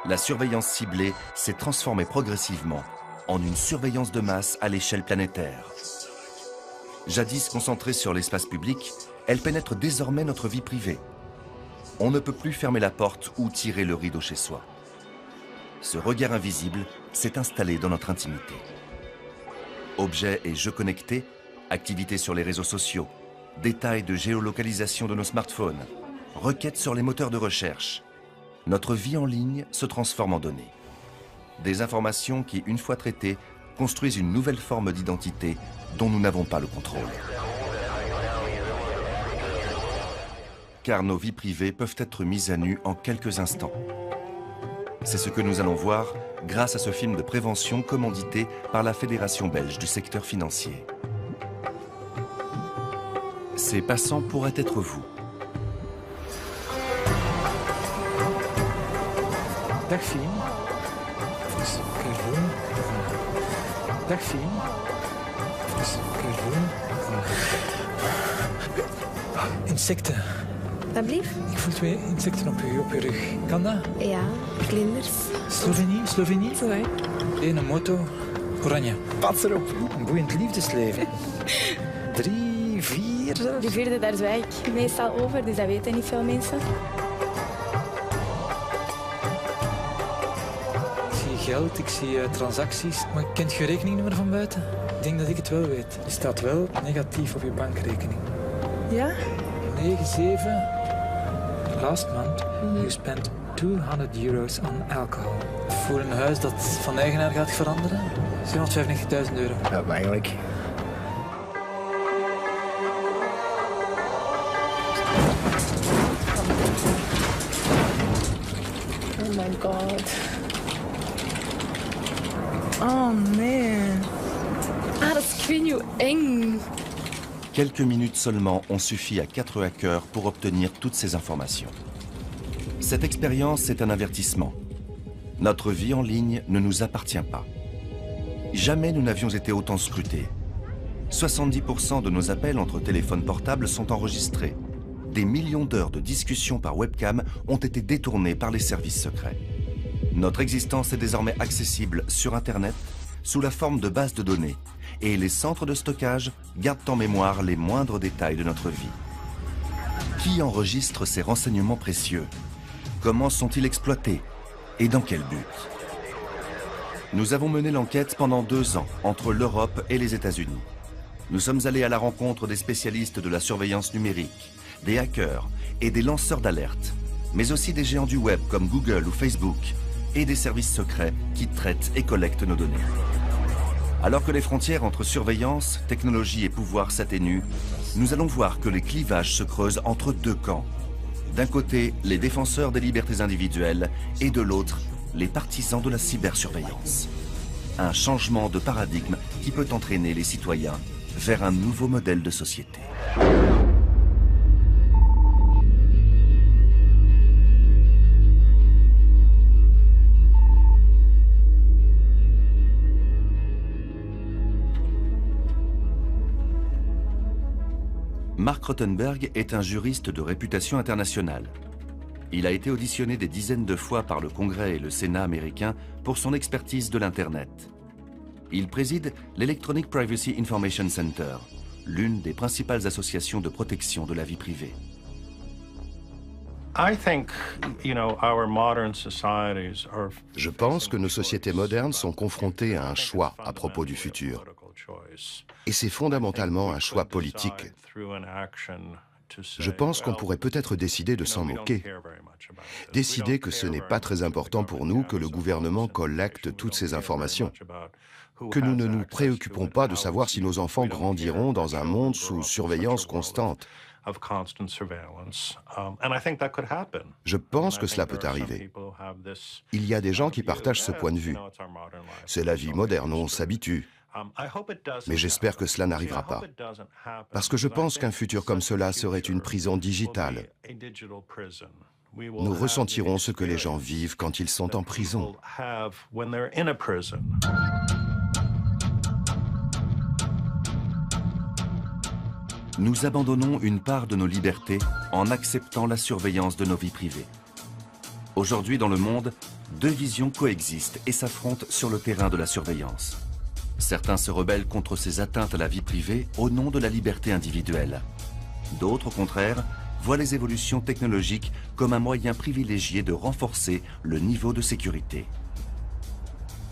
la surveillance ciblée s'est transformée progressivement en une surveillance de masse à l'échelle planétaire. Jadis concentrée sur l'espace public, elle pénètre désormais notre vie privée. On ne peut plus fermer la porte ou tirer le rideau chez soi. Ce regard invisible s'est installé dans notre intimité. Objets et jeux connectés, activités sur les réseaux sociaux, détails de géolocalisation de nos smartphones, requêtes sur les moteurs de recherche. Notre vie en ligne se transforme en données. Des informations qui, une fois traitées, construisent une nouvelle forme d'identité dont nous n'avons pas le contrôle. Car nos vies privées peuvent être mises à nu en quelques instants. C'est ce que nous allons voir grâce à ce film de prévention commandité par la Fédération belge du secteur financier. Ces passants pourraient être vous. Dag Fien. Dus kan je doen. Dag Fien. Dus kan je doen. Insecten. Alsjeblieft. Ik voel 2 insecten op je rug. Kan dat? Ja, vlinders. Slovenië? Sorry. Een moto. Oranje. Pas erop. Een boeiend liefdesleven. 3, 4 zelfs. De 4e, daar zwijg ik meestal over, dus dat weten niet veel mensen. Ik zie geld, ik zie transacties. Maar kent je rekeningnummer van buiten? Ik denk dat ik het wel weet. Er staat wel negatief op je bankrekening. Ja? 97. Last month, you spent €200 on alcohol. Voor een huis dat van eigenaar gaat veranderen, €795.000. Ja, eigenlijk. Oh my god. Oh nee. Ah, dat is, ik weet niet hoe eng. Quelques minutes seulement ont suffi à 4 hackers pour obtenir toutes ces informations. Cette expérience est un avertissement. Notre vie en ligne ne nous appartient pas. Jamais nous n'avions été autant scrutés. 70% de nos appels entre téléphones portables sont enregistrés. Des millions d'heures de discussions par webcam ont été détournées par les services secrets. Notre existence est désormais accessible sur Internet sous la forme de bases de données. Et les centres de stockage gardent en mémoire les moindres détails de notre vie. Qui enregistre ces renseignements précieux? Comment sont-ils exploités? Et dans quel but? Nous avons mené l'enquête pendant 2 ans entre l'Europe et les États-Unis. Nous sommes allés à la rencontre des spécialistes de la surveillance numérique, des hackers et des lanceurs d'alerte, mais aussi des géants du web comme Google ou Facebook et des services secrets qui traitent et collectent nos données. Alors que les frontières entre surveillance, technologie et pouvoir s'atténuent, nous allons voir que les clivages se creusent entre 2 camps. D'un côté, les défenseurs des libertés individuelles et de l'autre, les partisans de la cybersurveillance. Un changement de paradigme qui peut entraîner les citoyens vers un nouveau modèle de société. Mark Rottenberg est un juriste de réputation internationale. Il a été auditionné des dizaines de fois par le Congrès et le Sénat américains pour son expertise de l'Internet. Il préside l'Electronic Privacy Information Center, l'une des principales associations de protection de la vie privée. Je pense que nos sociétés modernes sont confrontées à un choix à propos du futur. Et c'est fondamentalement un choix politique. Je pense qu'on pourrait peut-être décider de s'en moquer. Décider que ce n'est pas très important pour nous que le gouvernement collecte toutes ces informations. Que nous ne nous préoccupons pas de savoir si nos enfants grandiront dans un monde sous surveillance constante. Je pense que cela peut arriver. Il y a des gens qui partagent ce point de vue. C'est la vie moderne, on s'habitue. Mais j'espère que cela n'arrivera pas. Parce que je pense qu'un futur comme cela serait une prison digitale. Nous ressentirons ce que les gens vivent quand ils sont en prison. Nous abandonnons une part de nos libertés en acceptant la surveillance de nos vies privées. Aujourd'hui, dans le monde, deux visions coexistent et s'affrontent sur le terrain de la surveillance. Certains se rebellent contre ces atteintes à la vie privée au nom de la liberté individuelle. D'autres, au contraire, voient les évolutions technologiques comme un moyen privilégié de renforcer le niveau de sécurité.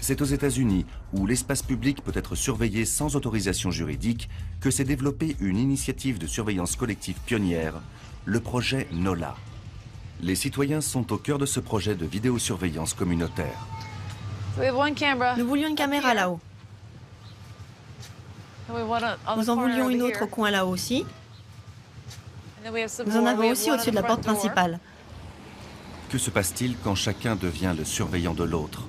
C'est aux États-Unis, où l'espace public peut être surveillé sans autorisation juridique, que s'est développée une initiative de surveillance collective pionnière, le projet NOLA. Les citoyens sont au cœur de ce projet de vidéosurveillance communautaire. Nous voulions une caméra là-haut. Nous en voulions une autre au coin là-haut aussi. Nous en avons aussi au-dessus de la porte principale. Que se passe-t-il quand chacun devient le surveillant de l'autre?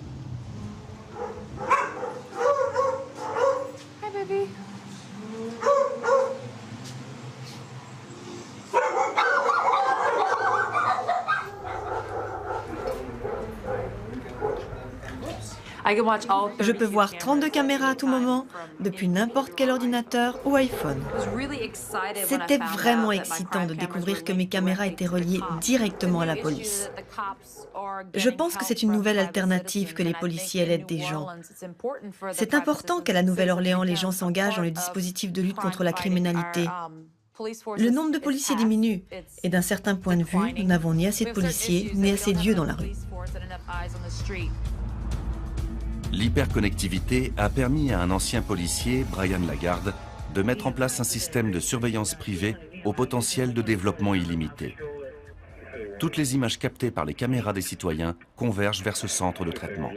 Je peux voir 32 caméras à tout moment, depuis n'importe quel ordinateur ou iPhone. C'était vraiment excitant de découvrir que mes caméras étaient reliées directement à la police. Je pense que c'est une nouvelle alternative que les policiers aident des gens. C'est important qu'à la Nouvelle-Orléans, les gens s'engagent dans le dispositif de lutte contre la criminalité. Le nombre de policiers diminue, et d'un certain point de vue, nous n'avons ni assez de policiers, ni assez d'yeux dans la rue. L'hyperconnectivité a permis à un ancien policier, Brian Lagarde, de mettre en place un système de surveillance privée au potentiel de développement illimité. Toutes les images captées par les caméras des citoyens convergent vers ce centre de traitement.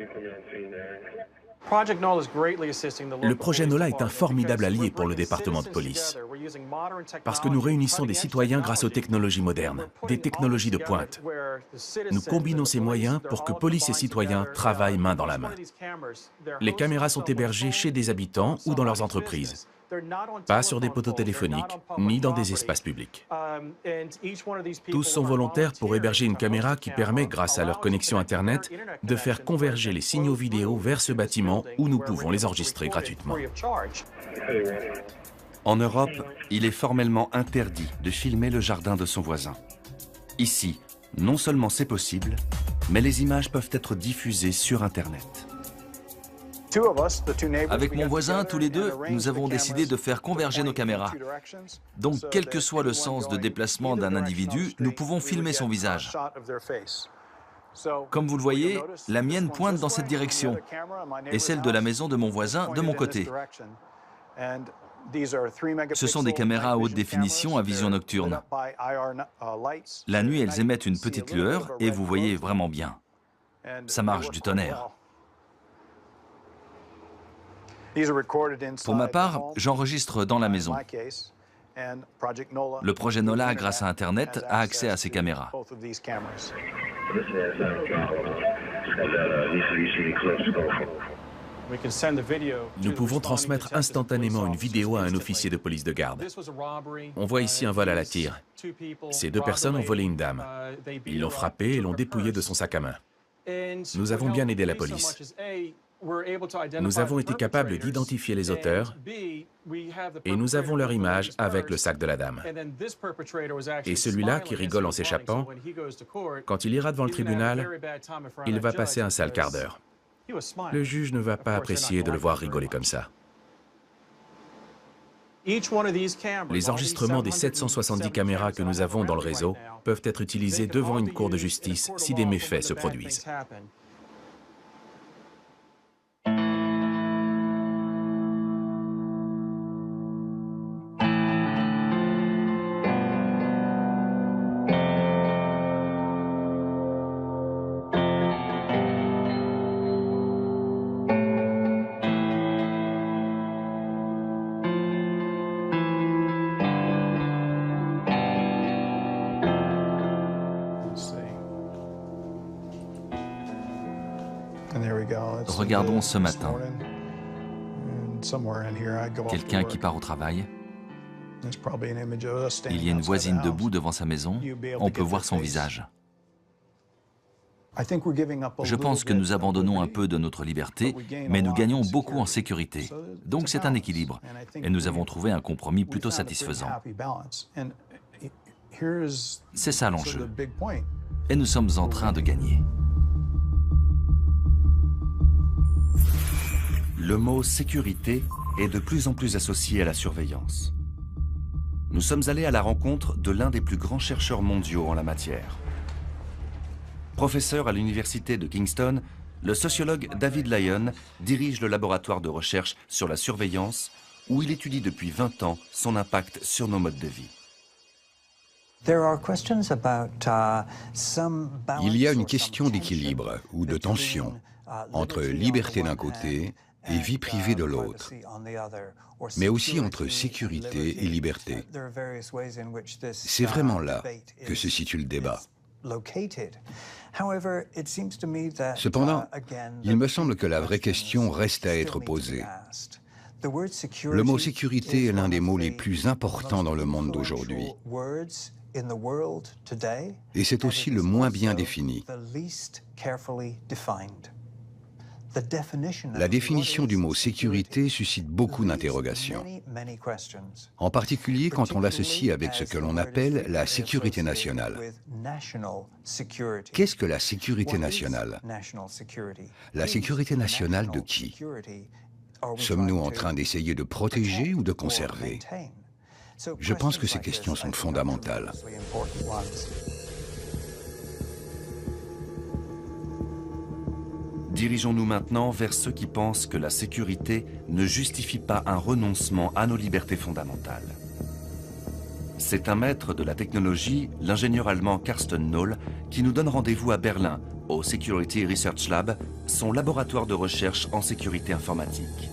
Le projet NOLA est un formidable allié pour le département de police, parce que nous réunissons des citoyens grâce aux technologies modernes, des technologies de pointe. Nous combinons ces moyens pour que police et citoyens travaillent main dans la main. Les caméras sont hébergées chez des habitants ou dans leurs entreprises, pas sur des poteaux téléphoniques, ni dans des espaces publics. Tous sont volontaires pour héberger une caméra qui permet, grâce à leur connexion Internet, de faire converger les signaux vidéo vers ce bâtiment où nous pouvons les enregistrer gratuitement. En Europe, il est formellement interdit de filmer le jardin de son voisin. Ici, non seulement c'est possible, mais les images peuvent être diffusées sur Internet. Avec mon voisin, tous les deux, nous avons décidé de faire converger nos caméras. Donc, quel que soit le sens de déplacement d'un individu, nous pouvons filmer son visage. Comme vous le voyez, la mienne pointe dans cette direction et celle de la maison de mon voisin de mon côté. Ce sont des caméras à haute définition à vision nocturne. La nuit, elles émettent une petite lueur et vous voyez vraiment bien. Ça marche du tonnerre. Pour ma part, j'enregistre dans la maison. Le projet NOLA, grâce à Internet, a accès à ces caméras. Nous pouvons transmettre instantanément une vidéo à un officier de police de garde. On voit ici un vol à la tire. Ces deux personnes ont volé une dame. Ils l'ont frappée et l'ont dépouillée de son sac à main. Nous avons bien aidé la police. Nous avons été capables d'identifier les auteurs et nous avons leur image avec le sac de la dame. Et celui-là qui rigole en s'échappant, quand il ira devant le tribunal, il va passer un sale quart d'heure. Le juge ne va pas apprécier de le voir rigoler comme ça. Les enregistrements des 770 caméras que nous avons dans le réseau peuvent être utilisés devant une cour de justice si des méfaits se produisent. Regardons ce matin. Quelqu'un qui part au travail. Il y a une voisine debout devant sa maison. On peut voir son visage. Je pense que nous abandonnons un peu de notre liberté, mais nous gagnons beaucoup en sécurité. Donc c'est un équilibre. Et nous avons trouvé un compromis plutôt satisfaisant. C'est ça l'enjeu. et nous sommes en train de gagner. Le mot sécurité est de plus en plus associé à la surveillance. Nous sommes allés à la rencontre de l'un des plus grands chercheurs mondiaux en la matière. Professeur à l'université de Kingston, le sociologue David Lyon dirige le laboratoire de recherche sur la surveillance où il étudie depuis 20 ans son impact sur nos modes de vie. Il y a une question d'équilibre ou de tension entre liberté d'un côté et vie privée de l'autre, mais aussi entre sécurité et liberté. C'est vraiment là que se situe le débat. Cependant, il me semble que la vraie question reste à être posée. Le mot sécurité est l'un des mots les plus importants dans le monde d'aujourd'hui. Et c'est aussi le moins bien défini. La définition du mot sécurité suscite beaucoup d'interrogations, en particulier quand on l'associe avec ce que l'on appelle la sécurité nationale. Qu'est-ce que la sécurité nationale? La sécurité nationale de qui? Sommes-nous en train d'essayer de protéger ou de conserver? Je pense que ces questions sont fondamentales. Dirigeons-nous maintenant vers ceux qui pensent que la sécurité ne justifie pas un renoncement à nos libertés fondamentales. C'est un maître de la technologie, l'ingénieur allemand Carsten Noll, qui nous donne rendez-vous à Berlin, au Security Research Lab, son laboratoire de recherche en sécurité informatique.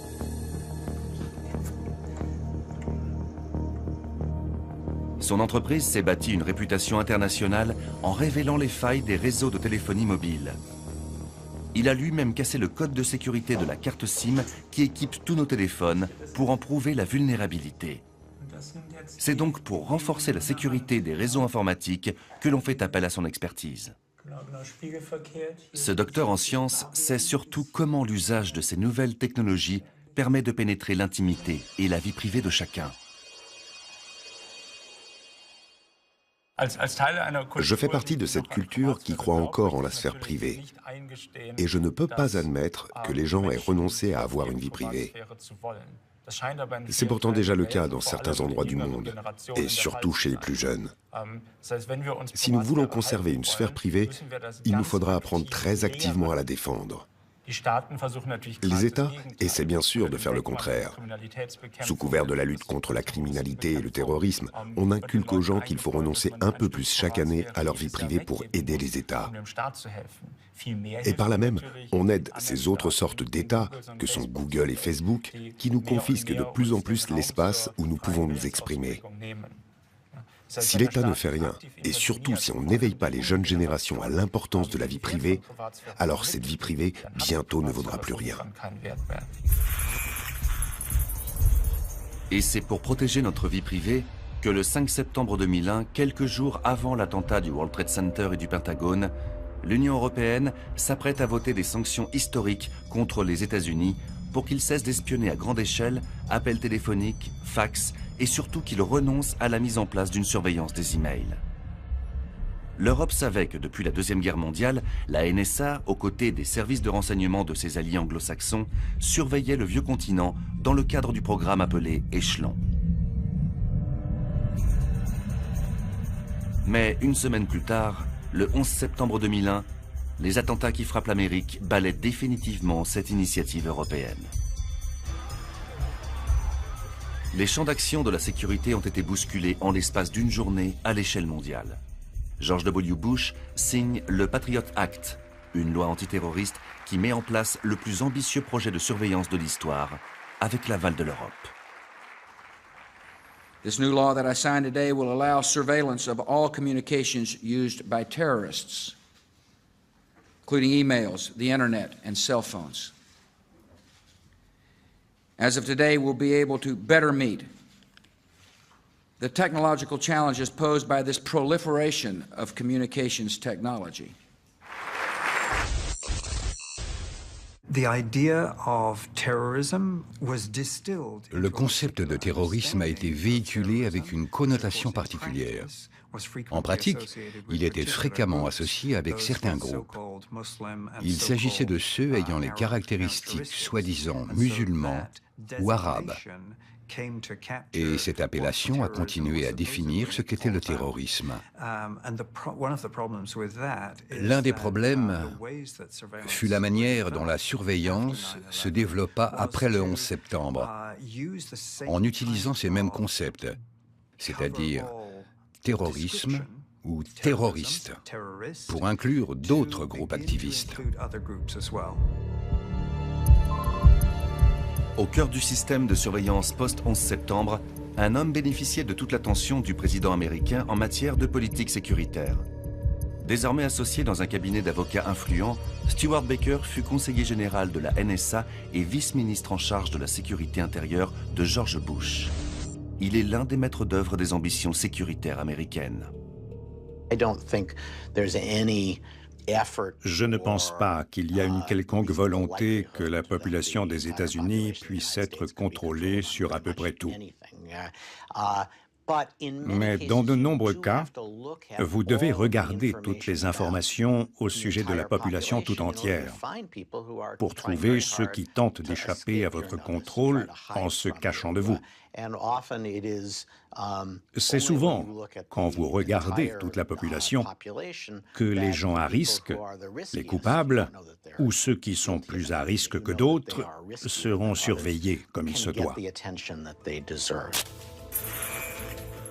Son entreprise s'est bâtie une réputation internationale en révélant les failles des réseaux de téléphonie mobile. Il a lui-même cassé le code de sécurité de la carte SIM qui équipe tous nos téléphones pour en prouver la vulnérabilité. C'est donc pour renforcer la sécurité des réseaux informatiques que l'on fait appel à son expertise. Ce docteur en sciences sait surtout comment l'usage de ces nouvelles technologies permet de pénétrer l'intimité et la vie privée de chacun. Je fais partie de cette culture qui croit encore en la sphère privée. Et je ne peux pas admettre que les gens aient renoncé à avoir une vie privée. C'est pourtant déjà le cas dans certains endroits du monde, et surtout chez les plus jeunes. Si nous voulons conserver une sphère privée, il nous faudra apprendre très activement à la défendre. Les États essaient bien sûr de faire le contraire. Sous couvert de la lutte contre la criminalité et le terrorisme, on inculque aux gens qu'il faut renoncer un peu plus chaque année à leur vie privée pour aider les États. Et par là même, on aide ces autres sortes d'États, que sont Google et Facebook, qui nous confisquent de plus en plus l'espace où nous pouvons nous exprimer. Si l'État ne fait rien, et surtout si on n'éveille pas les jeunes générations à l'importance de la vie privée, alors cette vie privée, bientôt, ne vaudra plus rien. Et c'est pour protéger notre vie privée que le 5 septembre 2001, quelques jours avant l'attentat du World Trade Center et du Pentagone, l'Union européenne s'apprête à voter des sanctions historiques contre les États-Unis pour qu'ils cessent d'espionner à grande échelle appels téléphoniques, fax et surtout qu'ils renoncent à la mise en place d'une surveillance des emails. L'Europe savait que depuis la Deuxième Guerre mondiale, la NSA, aux côtés des services de renseignement de ses alliés anglo-saxons, surveillait le vieux continent dans le cadre du programme appelé Échelon. Mais une semaine plus tard, le 11 septembre 2001, les attentats qui frappent l'Amérique balaient définitivement cette initiative européenne. Les champs d'action de la sécurité ont été bousculés en l'espace d'une journée à l'échelle mondiale. George W. Bush signe le Patriot Act, une loi antiterroriste qui met en place le plus ambitieux projet de surveillance de l'histoire, avec l'aval de l'Europe. This new law that I signed today will allow surveillance of all communications used by terrorists, including emails, the internet, and cell phones. As of today, we'll be able to better meet the technological challenges posed by this proliferation of communications technology. Le concept de terrorisme a été véhiculé avec une connotation particulière. En pratique, il était fréquemment associé avec certains groupes. Il s'agissait de ceux ayant les caractéristiques soi-disant musulmans ou arabes. Et cette appellation a continué à définir ce qu'était le terrorisme. L'un des problèmes fut la manière dont la surveillance se développa après le 11 septembre, en utilisant ces mêmes concepts, c'est-à-dire terrorisme ou terroriste, pour inclure d'autres groupes activistes. Au cœur du système de surveillance post-11 septembre, un homme bénéficiait de toute l'attention du président américain en matière de politique sécuritaire. Désormais associé dans un cabinet d'avocats influents, Stewart Baker fut conseiller général de la NSA et vice-ministre en charge de la sécurité intérieure de George Bush. Il est l'un des maîtres d'œuvre des ambitions sécuritaires américaines. Je ne pense pas qu'il y a une quelconque volonté que la population des États-Unis puisse être contrôlée sur à peu près tout. Mais dans de nombreux cas, vous devez regarder toutes les informations au sujet de la population tout entière pour trouver ceux qui tentent d'échapper à votre contrôle en se cachant de vous. C'est souvent, quand vous regardez toute la population, que les gens à risque, les coupables, ou ceux qui sont plus à risque que d'autres, seront surveillés comme il se doit.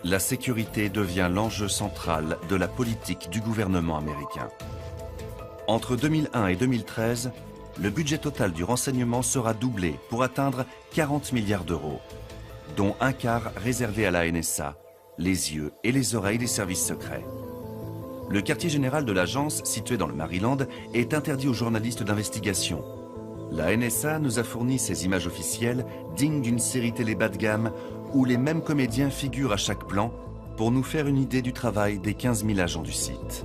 La sécurité devient l'enjeu central de la politique du gouvernement américain. Entre 2001 et 2013, le budget total du renseignement sera doublé pour atteindre 40 milliards d'euros, dont un quart réservé à la NSA, les yeux et les oreilles des services secrets. Le quartier général de l'agence, situé dans le Maryland, est interdit aux journalistes d'investigation. La NSA nous a fourni ces images officielles dignes d'une série télé bas de gamme où les mêmes comédiens figurent à chaque plan pour nous faire une idée du travail des 15 000 agents du site.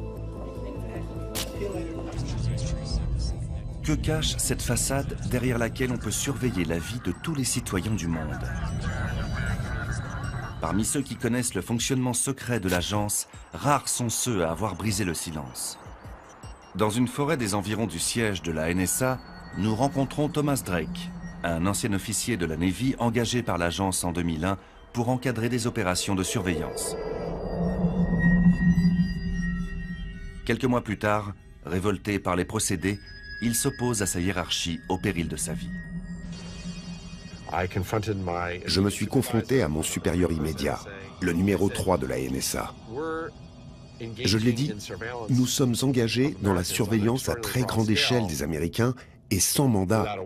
Que cache cette façade derrière laquelle on peut surveiller la vie de tous les citoyens du monde? Parmi ceux qui connaissent le fonctionnement secret de l'agence, rares sont ceux à avoir brisé le silence. Dans une forêt des environs du siège de la NSA, nous rencontrons Thomas Drake, un ancien officier de la Navy engagé par l'agence en 2001 pour encadrer des opérations de surveillance. Quelques mois plus tard, révolté par les procédés, il s'oppose à sa hiérarchie au péril de sa vie. Je me suis confronté à mon supérieur immédiat, le numéro 3 de la NSA. Je lui ai dit, nous sommes engagés dans la surveillance à très grande échelle des Américains et sans mandat.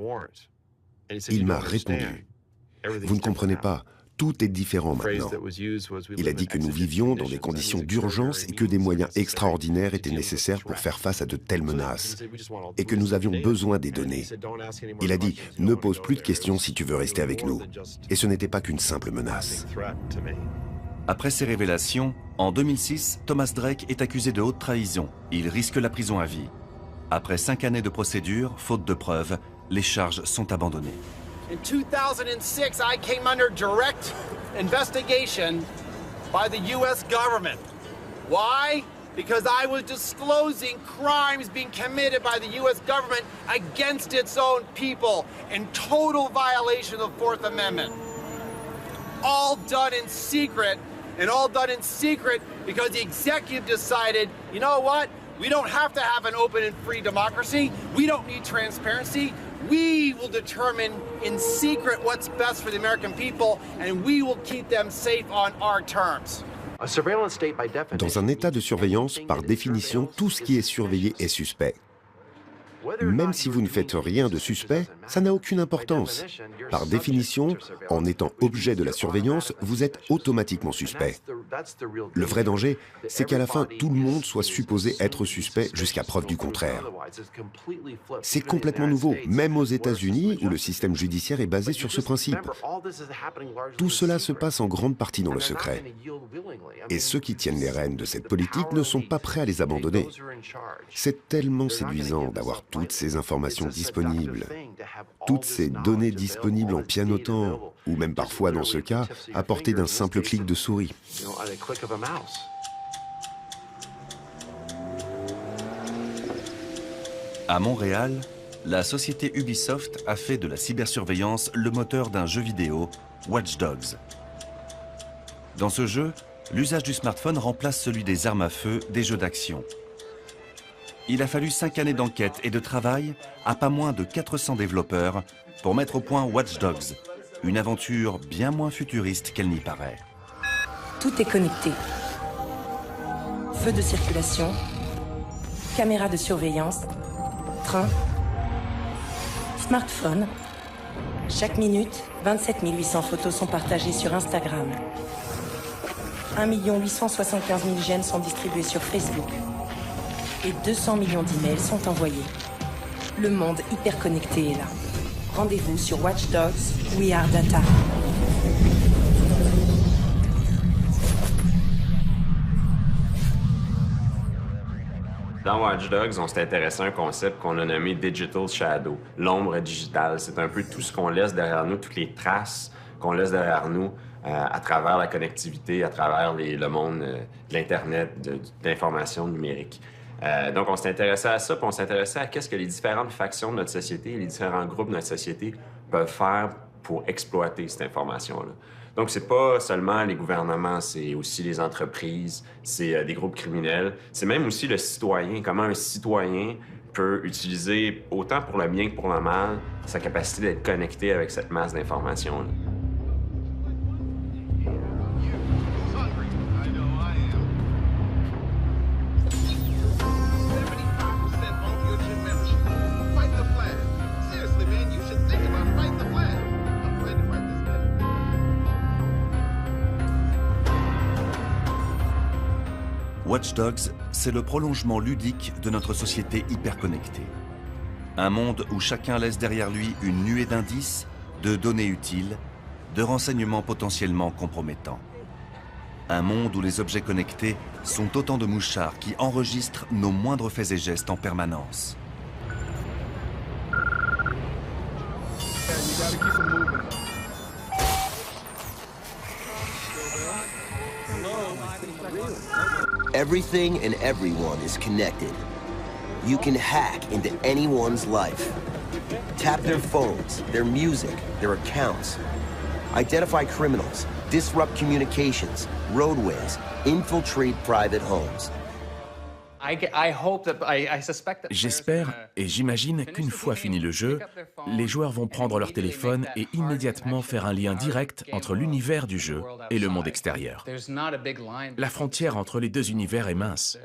Il m'a répondu, vous ne comprenez pas, tout est différent maintenant. Il a dit que nous vivions dans des conditions d'urgence et que des moyens extraordinaires étaient nécessaires pour faire face à de telles menaces et que nous avions besoin des données. Il a dit, ne pose plus de questions si tu veux rester avec nous. Et ce n'était pas qu'une simple menace. Après ces révélations, en 2006, Thomas Drake est accusé de haute trahison. Il risque la prison à vie. Après 5 années de procédure, faute de preuves, les charges sont abandonnées. In 2006, I came under direct investigation by the U.S. government. Why? Because I was disclosing crimes being committed by the U.S. government against its own people in total violation of the Fourth Amendment. All done in secret, and all done in secret because the executive decided, you know what? We don't have to have an open and free democracy. We don't need transparency. We will determine in secret what's best for the American people, and we will keep them safe on our terms. Dans un état de surveillance, par définition, tout ce qui est surveillé est suspect. Même si vous ne faites rien de suspect, ça n'a aucune importance. Par définition, en étant objet de la surveillance, vous êtes automatiquement suspect. Le vrai danger, c'est qu'à la fin, tout le monde soit supposé être suspect jusqu'à preuve du contraire. C'est complètement nouveau, même aux États-Unis, où le système judiciaire est basé sur ce principe. Tout cela se passe en grande partie dans le secret. Et ceux qui tiennent les rênes de cette politique ne sont pas prêts à les abandonner. C'est tellement séduisant d'avoir toutes ces informations disponibles, toutes ces données disponibles en pianotant, ou même parfois dans ce cas, à portée d'un simple clic de souris. À Montréal, la société Ubisoft a fait de la cybersurveillance le moteur d'un jeu vidéo, Watch Dogs. Dans ce jeu, l'usage du smartphone remplace celui des armes à feu des jeux d'action. Il a fallu 5 années d'enquête et de travail à pas moins de 400 développeurs pour mettre au point Watch Dogs, une aventure bien moins futuriste qu'elle n'y paraît. Tout est connecté. Feu de circulation, caméra de surveillance, train, smartphone. Chaque minute, 27 800 photos sont partagées sur Instagram. 1 875 000 gènes sont distribués sur Facebook. Et 200 millions d'emails sont envoyés. Le monde hyper connecté est là. Rendez-vous sur Watch Dogs, We Are Data. Dans Watch Dogs, on s'est intéressé à un concept qu'on a nommé Digital Shadow, l'ombre digitale. C'est un peu tout ce qu'on laisse derrière nous, toutes les traces qu'on laisse derrière nous à travers la connectivité, à travers le monde de l'Internet, de l'information numérique. Donc, on s'est intéressé à ça, puis on s'est intéressé à qu'est-ce que les différentes factions de notre société, les différents groupes de notre société peuvent faire pour exploiter cette information-là. Donc, c'est pas seulement les gouvernements, c'est aussi les entreprises, c'est des groupes criminels, c'est même aussi le citoyen, comment un citoyen peut utiliser, autant pour le bien que pour le mal, sa capacité d'être connecté avec cette masse d'informations-là. Watch Dogs, c'est le prolongement ludique de notre société hyperconnectée. Un monde où chacun laisse derrière lui une nuée d'indices, de données utiles, de renseignements potentiellement compromettants. Un monde où les objets connectés sont autant de mouchards qui enregistrent nos moindres faits et gestes en permanence. Everything and everyone is connected. You can hack into anyone's life. Tap their phones, their music, their accounts. Identify criminals, disrupt communications, roadways, infiltrate private homes. J'espère et j'imagine qu'une fois fini le jeu, les joueurs vont prendre leur téléphone et immédiatement faire un lien direct entre l'univers du jeu et le monde extérieur. La frontière entre les deux univers est mince.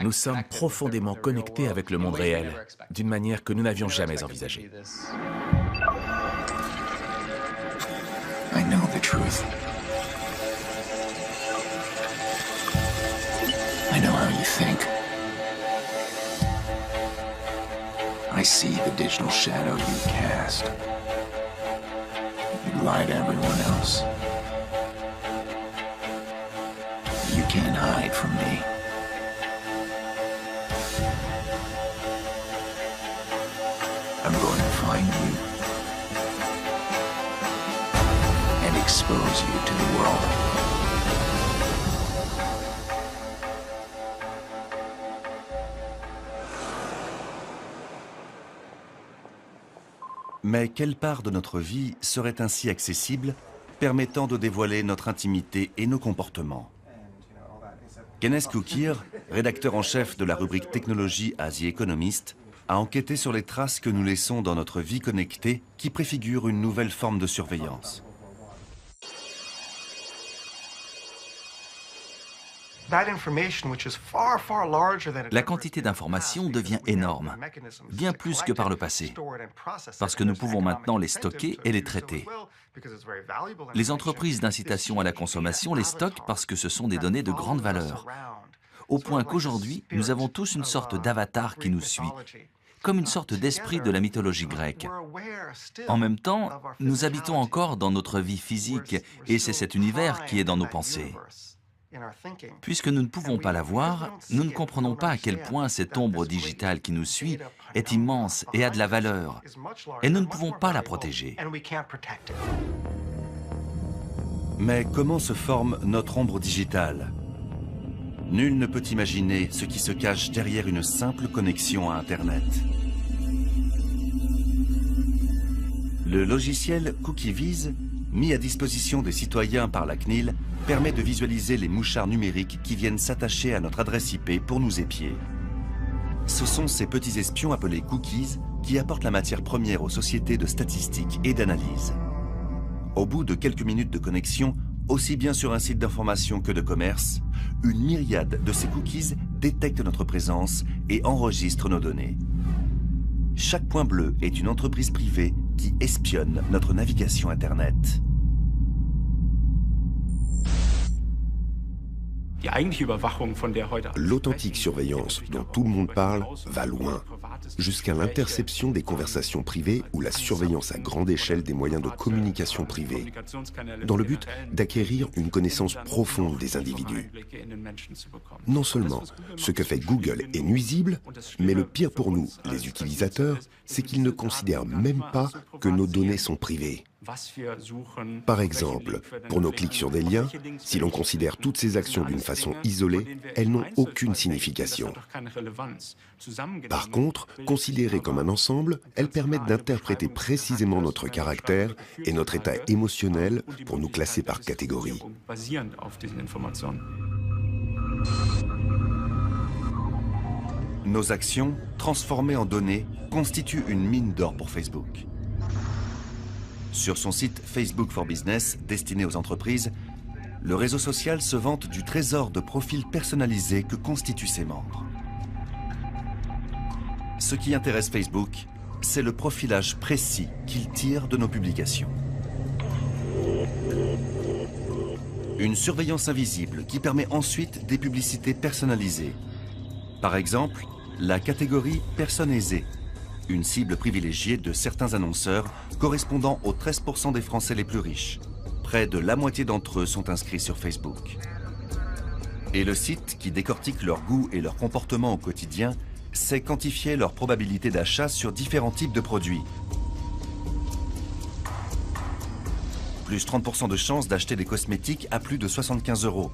Nous sommes profondément connectés avec le monde réel, d'une manière que nous n'avions jamais envisagée. I know the truth. I know how you think. I see the digital shadow you cast. You lie to everyone else. You can't hide from me. I'm going to find you and expose you to the world. Mais quelle part de notre vie serait ainsi accessible, permettant de dévoiler notre intimité et nos comportements? Kenneth Coukir, rédacteur en chef de la rubrique technologie à The Economist, a enquêté sur les traces que nous laissons dans notre vie connectée qui préfigurent une nouvelle forme de surveillance. La quantité d'informations devient énorme, bien plus que par le passé, parce que nous pouvons maintenant les stocker et les traiter. Les entreprises d'incitation à la consommation les stockent parce que ce sont des données de grande valeur, au point qu'aujourd'hui, nous avons tous une sorte d'avatar qui nous suit, comme une sorte d'esprit de la mythologie grecque. En même temps, nous habitons encore dans notre vie physique, et c'est cet univers qui est dans nos pensées. Puisque nous ne pouvons pas la voir, nous ne comprenons pas à quel point cette ombre digitale qui nous suit est immense et a de la valeur, et nous ne pouvons pas la protéger. Mais comment se forme notre ombre digitale? Nul ne peut imaginer ce qui se cache derrière une simple connexion à Internet. Le logiciel CookieViz, mis à disposition des citoyens par la CNIL, permet de visualiser les mouchards numériques qui viennent s'attacher à notre adresse IP pour nous épier. Ce sont ces petits espions appelés cookies qui apportent la matière première aux sociétés de statistiques et d'analyse. Au bout de quelques minutes de connexion, aussi bien sur un site d'information que de commerce, une myriade de ces cookies détecte notre présence et enregistre nos données. Chaque point bleu est une entreprise privée qui espionne notre navigation Internet. L'authentique surveillance dont tout le monde parle va loin, jusqu'à l'interception des conversations privées ou la surveillance à grande échelle des moyens de communication privés, dans le but d'acquérir une connaissance profonde des individus. Non seulement ce que fait Google est nuisible, mais le pire pour nous, les utilisateurs, c'est qu'ils ne considèrent même pas que nos données sont privées. Par exemple, pour nos clics sur des liens, si l'on considère toutes ces actions d'une façon isolée, elles n'ont aucune signification. Par contre, considérées comme un ensemble, elles permettent d'interpréter précisément notre caractère et notre état émotionnel pour nous classer par catégorie. Nos actions, transformées en données, constituent une mine d'or pour Facebook. Sur son site Facebook for Business, destiné aux entreprises, le réseau social se vante du trésor de profils personnalisés que constituent ses membres. Ce qui intéresse Facebook, c'est le profilage précis qu'il tire de nos publications. Une surveillance invisible qui permet ensuite des publicités personnalisées. Par exemple, la catégorie « Personnes aisées », une cible privilégiée de certains annonceurs correspondant aux 13% des Français les plus riches. Près de la moitié d'entre eux sont inscrits sur Facebook. Et le site qui décortique leurs goûts et leur comportement au quotidien sait quantifier leur probabilité d'achat sur différents types de produits. Plus 30% de chances d'acheter des cosmétiques à plus de 75 €.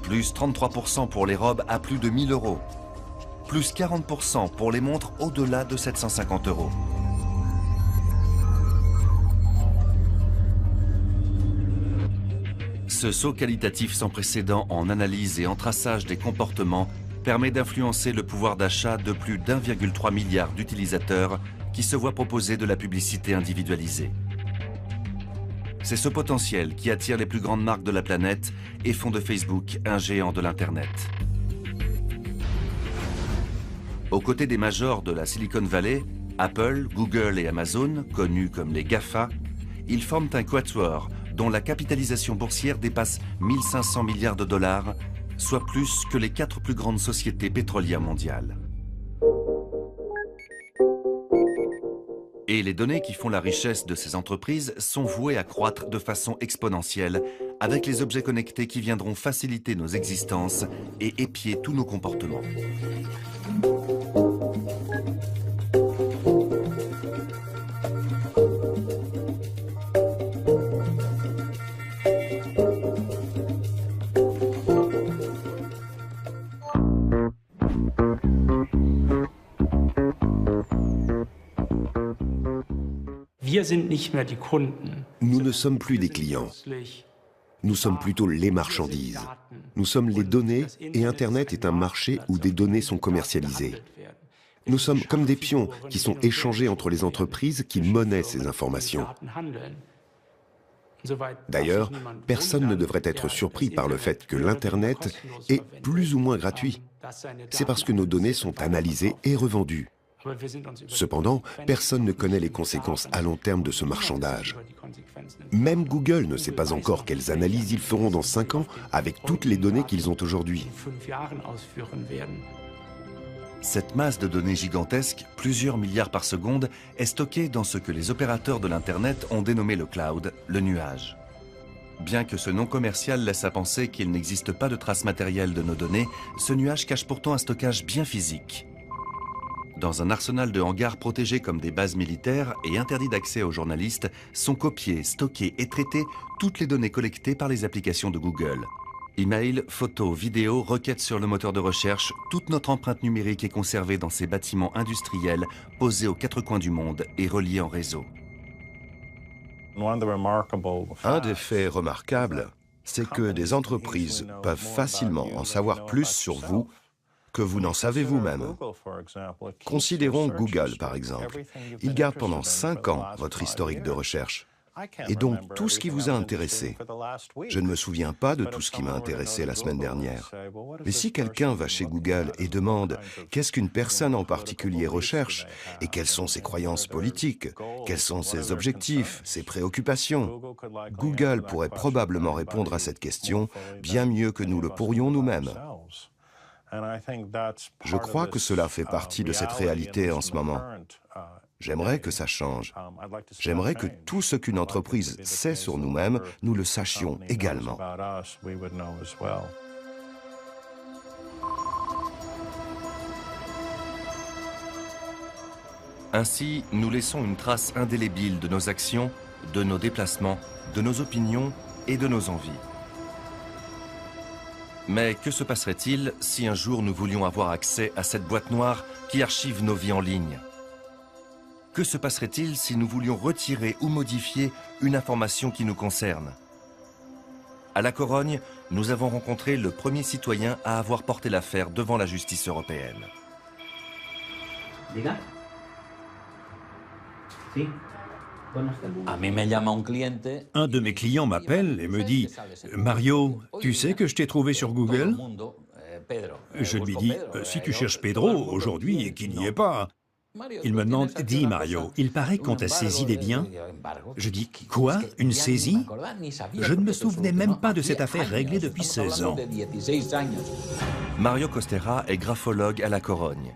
Plus 33% pour les robes à plus de 1000 €. Plus 40% pour les montres au-delà de 750 €. Ce saut qualitatif sans précédent en analyse et en traçage des comportements permet d'influencer le pouvoir d'achat de plus d'1,3 milliard d'utilisateurs qui se voient proposer de la publicité individualisée. C'est ce potentiel qui attire les plus grandes marques de la planète et font de Facebook un géant de l'Internet. Aux côtés des majors de la Silicon Valley, Apple, Google et Amazon, connus comme les GAFA, ils forment un quatuor dont la capitalisation boursière dépasse 1500 milliards de dollars, soit plus que les 4 plus grandes sociétés pétrolières mondiales. Et les données qui font la richesse de ces entreprises sont vouées à croître de façon exponentielle avec les objets connectés qui viendront faciliter nos existences et épier tous nos comportements. Nous ne sommes plus des clients. Nous sommes plutôt les marchandises. Nous sommes les données et Internet est un marché où des données sont commercialisées. Nous sommes comme des pions qui sont échangés entre les entreprises qui monnaient ces informations. D'ailleurs, personne ne devrait être surpris par le fait que l'Internet est plus ou moins gratuit. C'est parce que nos données sont analysées et revendues. Cependant, personne ne connaît les conséquences à long terme de ce marchandage. Même Google ne sait pas encore quelles analyses ils feront dans 5 ans avec toutes les données qu'ils ont aujourd'hui. Cette masse de données gigantesque, plusieurs milliards par seconde, est stockée dans ce que les opérateurs de l'Internet ont dénommé le cloud, le nuage. Bien que ce nom commercial laisse à penser qu'il n'existe pas de traces matérielles de nos données, ce nuage cache pourtant un stockage bien physique. Dans un arsenal de hangars protégés comme des bases militaires et interdits d'accès aux journalistes, sont copiées, stockées et traitées toutes les données collectées par les applications de Google. Email, photos, vidéos, requêtes sur le moteur de recherche, toute notre empreinte numérique est conservée dans ces bâtiments industriels posés aux quatre coins du monde et reliés en réseau. Un des faits remarquables, c'est que des entreprises peuvent facilement en savoir plus sur vous que vous n'en savez vous-même. Considérons Google, par exemple. Il garde pendant 5 ans votre historique de recherche. Et donc tout ce qui vous a intéressé. Je ne me souviens pas de tout ce qui m'a intéressé la semaine dernière. Mais si quelqu'un va chez Google et demande qu'est-ce qu'une personne en particulier recherche et quelles sont ses croyances politiques, quels sont ses objectifs, ses préoccupations, Google pourrait probablement répondre à cette question bien mieux que nous le pourrions nous-mêmes. Je crois que cela fait partie de cette réalité en ce moment. J'aimerais que ça change. J'aimerais que tout ce qu'une entreprise sait sur nous-mêmes, nous le sachions également. Ainsi, nous laissons une trace indélébile de nos actions, de nos déplacements, de nos opinions et de nos envies. Mais que se passerait-il si un jour nous voulions avoir accès à cette boîte noire qui archive nos vies en ligne ? Que se passerait-il si nous voulions retirer ou modifier une information qui nous concerne? À La Corogne, nous avons rencontré le premier citoyen à avoir porté l'affaire devant la justice européenne. Un de mes clients m'appelle et me dit « Mario, tu sais que je t'ai trouvé sur Google ?» Je lui dis « Si tu cherches Pedro aujourd'hui et qu'il n'y est pas… » Il me demande « Dis Mario, il paraît qu'on t'a saisi des biens ?» Je dis « Quoi? Une saisie ?» Je ne me souvenais même pas de cette affaire réglée depuis 16 ans. Mario Costera est graphologue à La Corogne.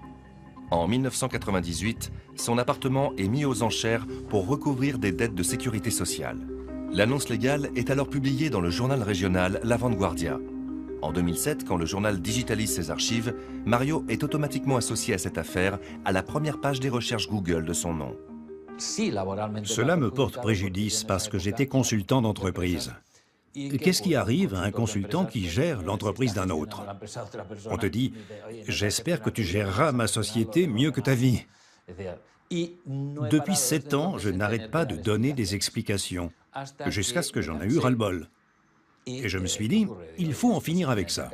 En 1998, son appartement est mis aux enchères pour recouvrir des dettes de sécurité sociale. L'annonce légale est alors publiée dans le journal régional La Vanguardia. En 2007, quand le journal digitalise ses archives, Mario est automatiquement associé à cette affaire à la première page des recherches Google de son nom. Cela me porte préjudice parce que j'étais consultant d'entreprise. Qu'est-ce qui arrive à un consultant qui gère l'entreprise d'un autre? On te dit « J'espère que tu géreras ma société mieux que ta vie ». Depuis 7 ans, je n'arrête pas de donner des explications, jusqu'à ce que j'en ai eu ras-le-bol. Et je me suis dit, il faut en finir avec ça.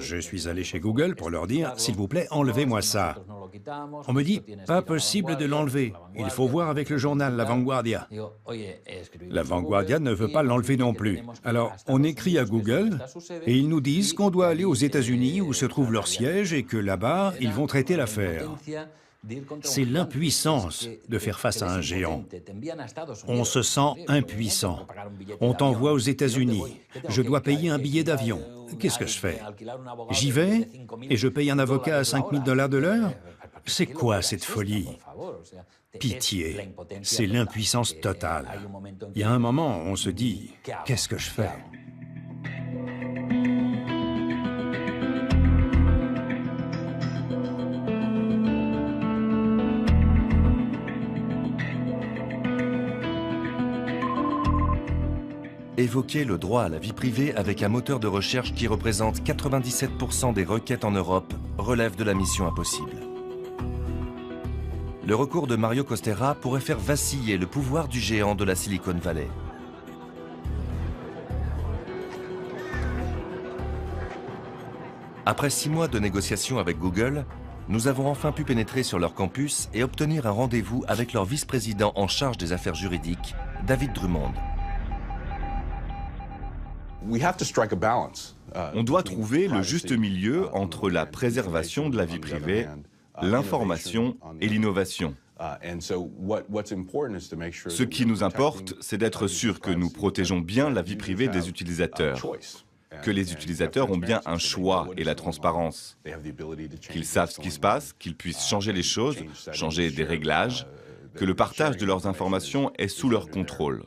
Je suis allé chez Google pour leur dire, s'il vous plaît, enlevez-moi ça. On me dit, pas possible de l'enlever, il faut voir avec le journal La Vanguardia. La Vanguardia ne veut pas l'enlever non plus. Alors, on écrit à Google et ils nous disent qu'on doit aller aux États-Unis où se trouve leur siège et que là-bas, ils vont traiter l'affaire. C'est l'impuissance de faire face à un géant. On se sent impuissant. On t'envoie aux États-Unis. Je dois payer un billet d'avion. Qu'est-ce que je fais? J'y vais et je paye un avocat à $5 000 de l'heure? C'est quoi cette folie? Pitié, c'est l'impuissance totale. Il y a un moment, on se dit, qu'est-ce que je fais? Évoquer le droit à la vie privée avec un moteur de recherche qui représente 97% des requêtes en Europe relève de la mission impossible. Le recours de Mario Costera pourrait faire vaciller le pouvoir du géant de la Silicon Valley. Après 6 mois de négociations avec Google, nous avons enfin pu pénétrer sur leur campus et obtenir un rendez-vous avec leur vice-président en charge des affaires juridiques, David Drummond. On doit trouver le juste milieu entre la préservation de la vie privée, l'information et l'innovation. Ce qui nous importe, c'est d'être sûr que nous protégeons bien la vie privée des utilisateurs, que les utilisateurs ont bien un choix et la transparence, qu'ils savent ce qui se passe, qu'ils puissent changer les choses, changer des réglages, que le partage de leurs informations est sous leur contrôle.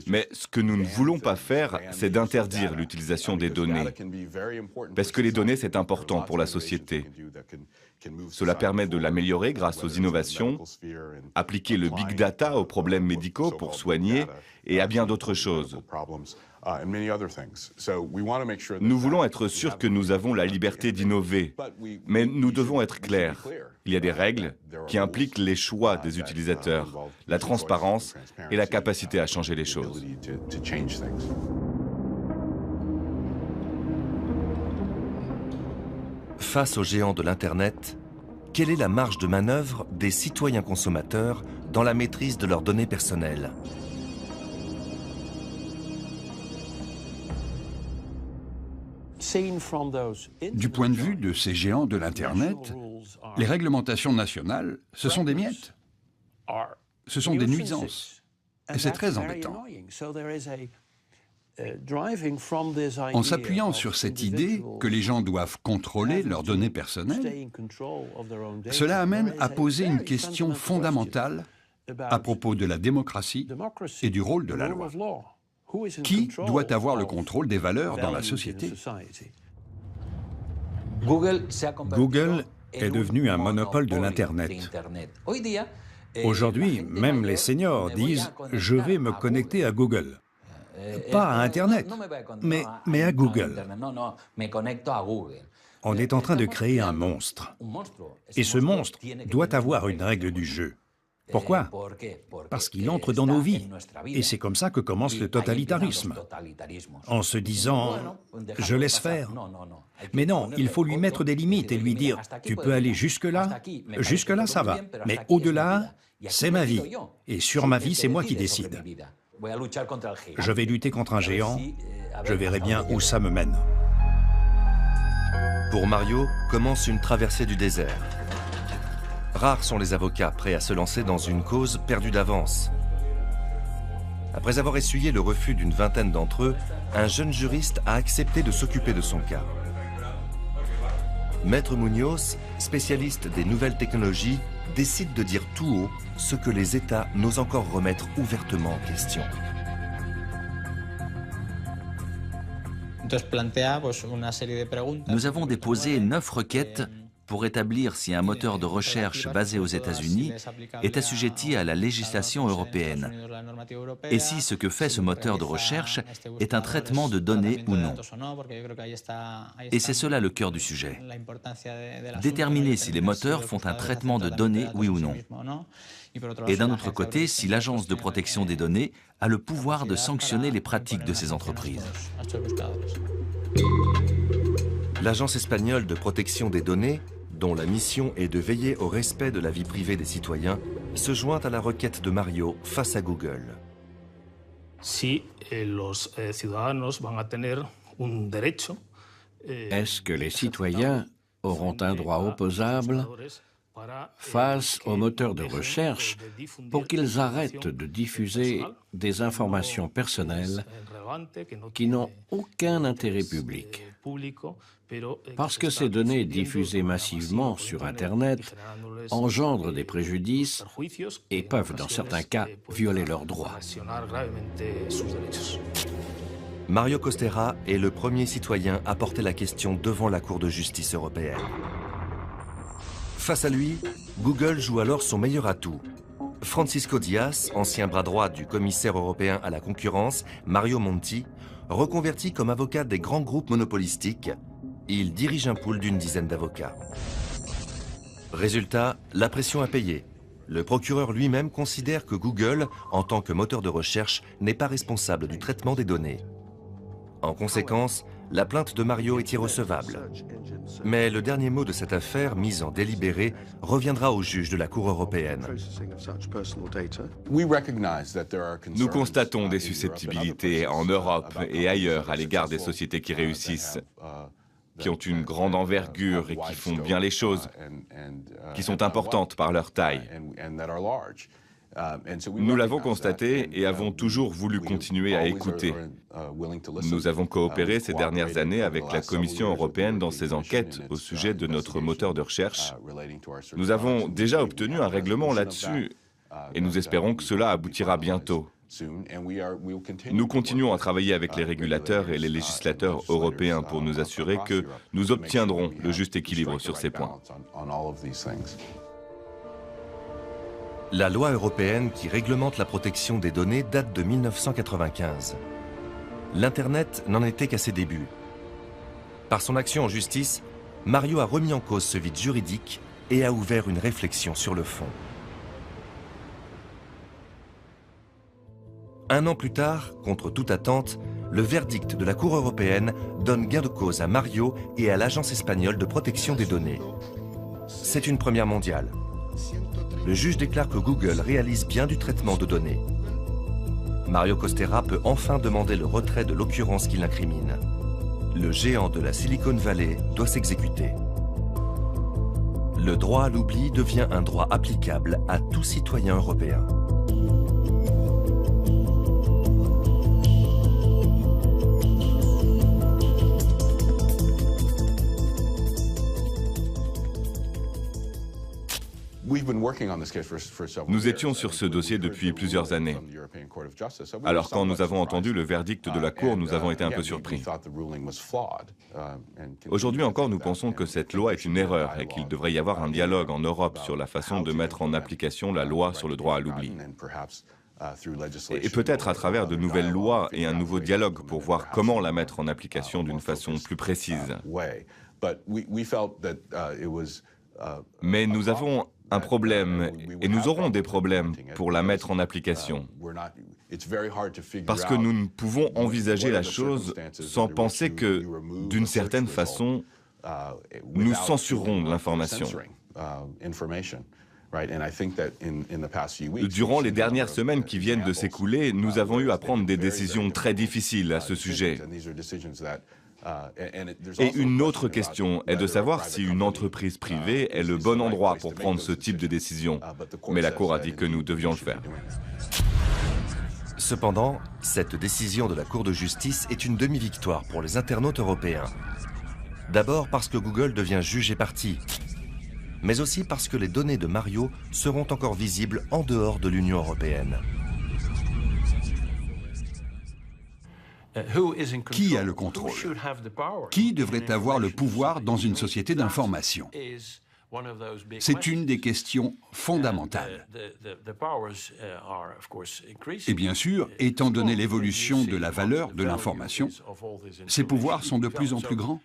Mais ce que nous ne voulons pas faire, c'est d'interdire l'utilisation des données. Parce que les données, c'est important pour la société. Cela permet de l'améliorer grâce aux innovations, appliquer le big data aux problèmes médicaux pour soigner et à bien d'autres choses. Nous voulons être sûrs que nous avons la liberté d'innover, mais nous devons être clairs. Il y a des règles qui impliquent les choix des utilisateurs, la transparence et la capacité à changer les choses. Face aux géants de l'Internet, quelle est la marge de manœuvre des citoyens consommateurs dans la maîtrise de leurs données personnelles ? Du point de vue de ces géants de l'Internet, les réglementations nationales, ce sont des miettes. Ce sont des nuisances. Et c'est très embêtant. En s'appuyant sur cette idée que les gens doivent contrôler leurs données personnelles, cela amène à poser une question fondamentale à propos de la démocratie et du rôle de la loi. Qui doit avoir le contrôle des valeurs dans la société? Google est devenu un monopole de l'Internet. Aujourd'hui, même les seniors disent « je vais me connecter à Google ». Pas à Internet, mais à Google. On est en train de créer un monstre. Et ce monstre doit avoir une règle du jeu. Pourquoi? Parce qu'il entre dans nos vies. Et c'est comme ça que commence le totalitarisme. En se disant « je laisse faire ». Mais non, il faut lui mettre des limites et lui dire « tu peux aller jusque-là ça va, mais au-delà, c'est ma vie. Et sur ma vie, c'est moi qui décide. Je vais lutter contre un géant, je verrai bien où ça me mène. » Pour Mario, commence une traversée du désert. Rares sont les avocats prêts à se lancer dans une cause perdue d'avance. Après avoir essuyé le refus d'une vingtaine d'entre eux, un jeune juriste a accepté de s'occuper de son cas. Maître Munoz, spécialiste des nouvelles technologies, décide de dire tout haut ce que les États n'osent encore remettre ouvertement en question. Nous avons déposé 9 requêtes pour établir si un moteur de recherche basé aux États-Unis est assujetti à la législation européenne et si ce que fait ce moteur de recherche est un traitement de données ou non. Et c'est cela le cœur du sujet. Déterminer si les moteurs font un traitement de données, oui ou non. Et d'un autre côté, si l'Agence de protection des données a le pouvoir de sanctionner les pratiques de ces entreprises. L'Agence espagnole de protection des données, dont la mission est de veiller au respect de la vie privée des citoyens, se joint à la requête de Mario face à Google. Est-ce que les citoyens auront un droit opposable face aux moteurs de recherche pour qu'ils arrêtent de diffuser des informations personnelles qui n'ont aucun intérêt public? Parce que ces données diffusées massivement sur Internet engendrent des préjudices et peuvent, dans certains cas, violer leurs droits. Mario Costera est le premier citoyen à porter la question devant la Cour de justice européenne. Face à lui, Google joue alors son meilleur atout. Francisco Diaz, ancien bras droit du commissaire européen à la concurrence, Mario Monti, reconverti comme avocat des grands groupes monopolistiques, il dirige un pool d'une dizaine d'avocats. Résultat, la pression a payé. Le procureur lui-même considère que Google, en tant que moteur de recherche, n'est pas responsable du traitement des données. En conséquence, la plainte de Mario est irrecevable. Mais le dernier mot de cette affaire, mise en délibéré, reviendra au juge de la Cour européenne. Nous constatons des susceptibilités en Europe et ailleurs à l'égard des sociétés qui réussissent, qui ont une grande envergure et qui font bien les choses, qui sont importantes par leur taille. Nous l'avons constaté et avons toujours voulu continuer à écouter. Nous avons coopéré ces dernières années avec la Commission européenne dans ses enquêtes au sujet de notre moteur de recherche. Nous avons déjà obtenu un règlement là-dessus et nous espérons que cela aboutira bientôt. Nous continuons à travailler avec les régulateurs et les législateurs européens pour nous assurer que nous obtiendrons le juste équilibre sur ces points. La loi européenne qui réglemente la protection des données date de 1995. L'Internet n'en était qu'à ses débuts. Par son action en justice, Mario a remis en cause ce vide juridique et a ouvert une réflexion sur le fond. Un an plus tard, contre toute attente, le verdict de la Cour européenne donne gain de cause à Mario et à l'Agence espagnole de protection des données. C'est une première mondiale. Le juge déclare que Google réalise bien du traitement de données. Mario Costera peut enfin demander le retrait de l'occurrence qui l'incrimine. Le géant de la Silicon Valley doit s'exécuter. Le droit à l'oubli devient un droit applicable à tout citoyen européen. Nous étions sur ce dossier depuis plusieurs années. Alors quand nous avons entendu le verdict de la Cour, nous avons été un peu surpris. Aujourd'hui encore, nous pensons que cette loi est une erreur et qu'il devrait y avoir un dialogue en Europe sur la façon de mettre en application la loi sur le droit à l'oubli. Et peut-être à travers de nouvelles lois et un nouveau dialogue pour voir comment la mettre en application d'une façon plus précise. Mais nous avons un problème, et nous aurons des problèmes pour la mettre en application. Parce que nous ne pouvons envisager la chose sans penser que, d'une certaine façon, nous censurerons l'information. Durant les dernières semaines qui viennent de s'écouler, nous avons eu à prendre des décisions très difficiles à ce sujet. Et une autre question est de savoir si une entreprise privée est le bon endroit pour prendre ce type de décision. Mais la Cour a dit que nous devions le faire. Cependant, cette décision de la Cour de justice est une demi-victoire pour les internautes européens. D'abord parce que Google devient juge et partie, mais aussi parce que les données de Mario seront encore visibles en dehors de l'Union européenne. Qui a le contrôle? Qui devrait avoir le pouvoir dans une société d'information? C'est une des questions fondamentales. Et bien sûr, étant donné l'évolution de la valeur de l'information, ces pouvoirs sont de plus en plus grands.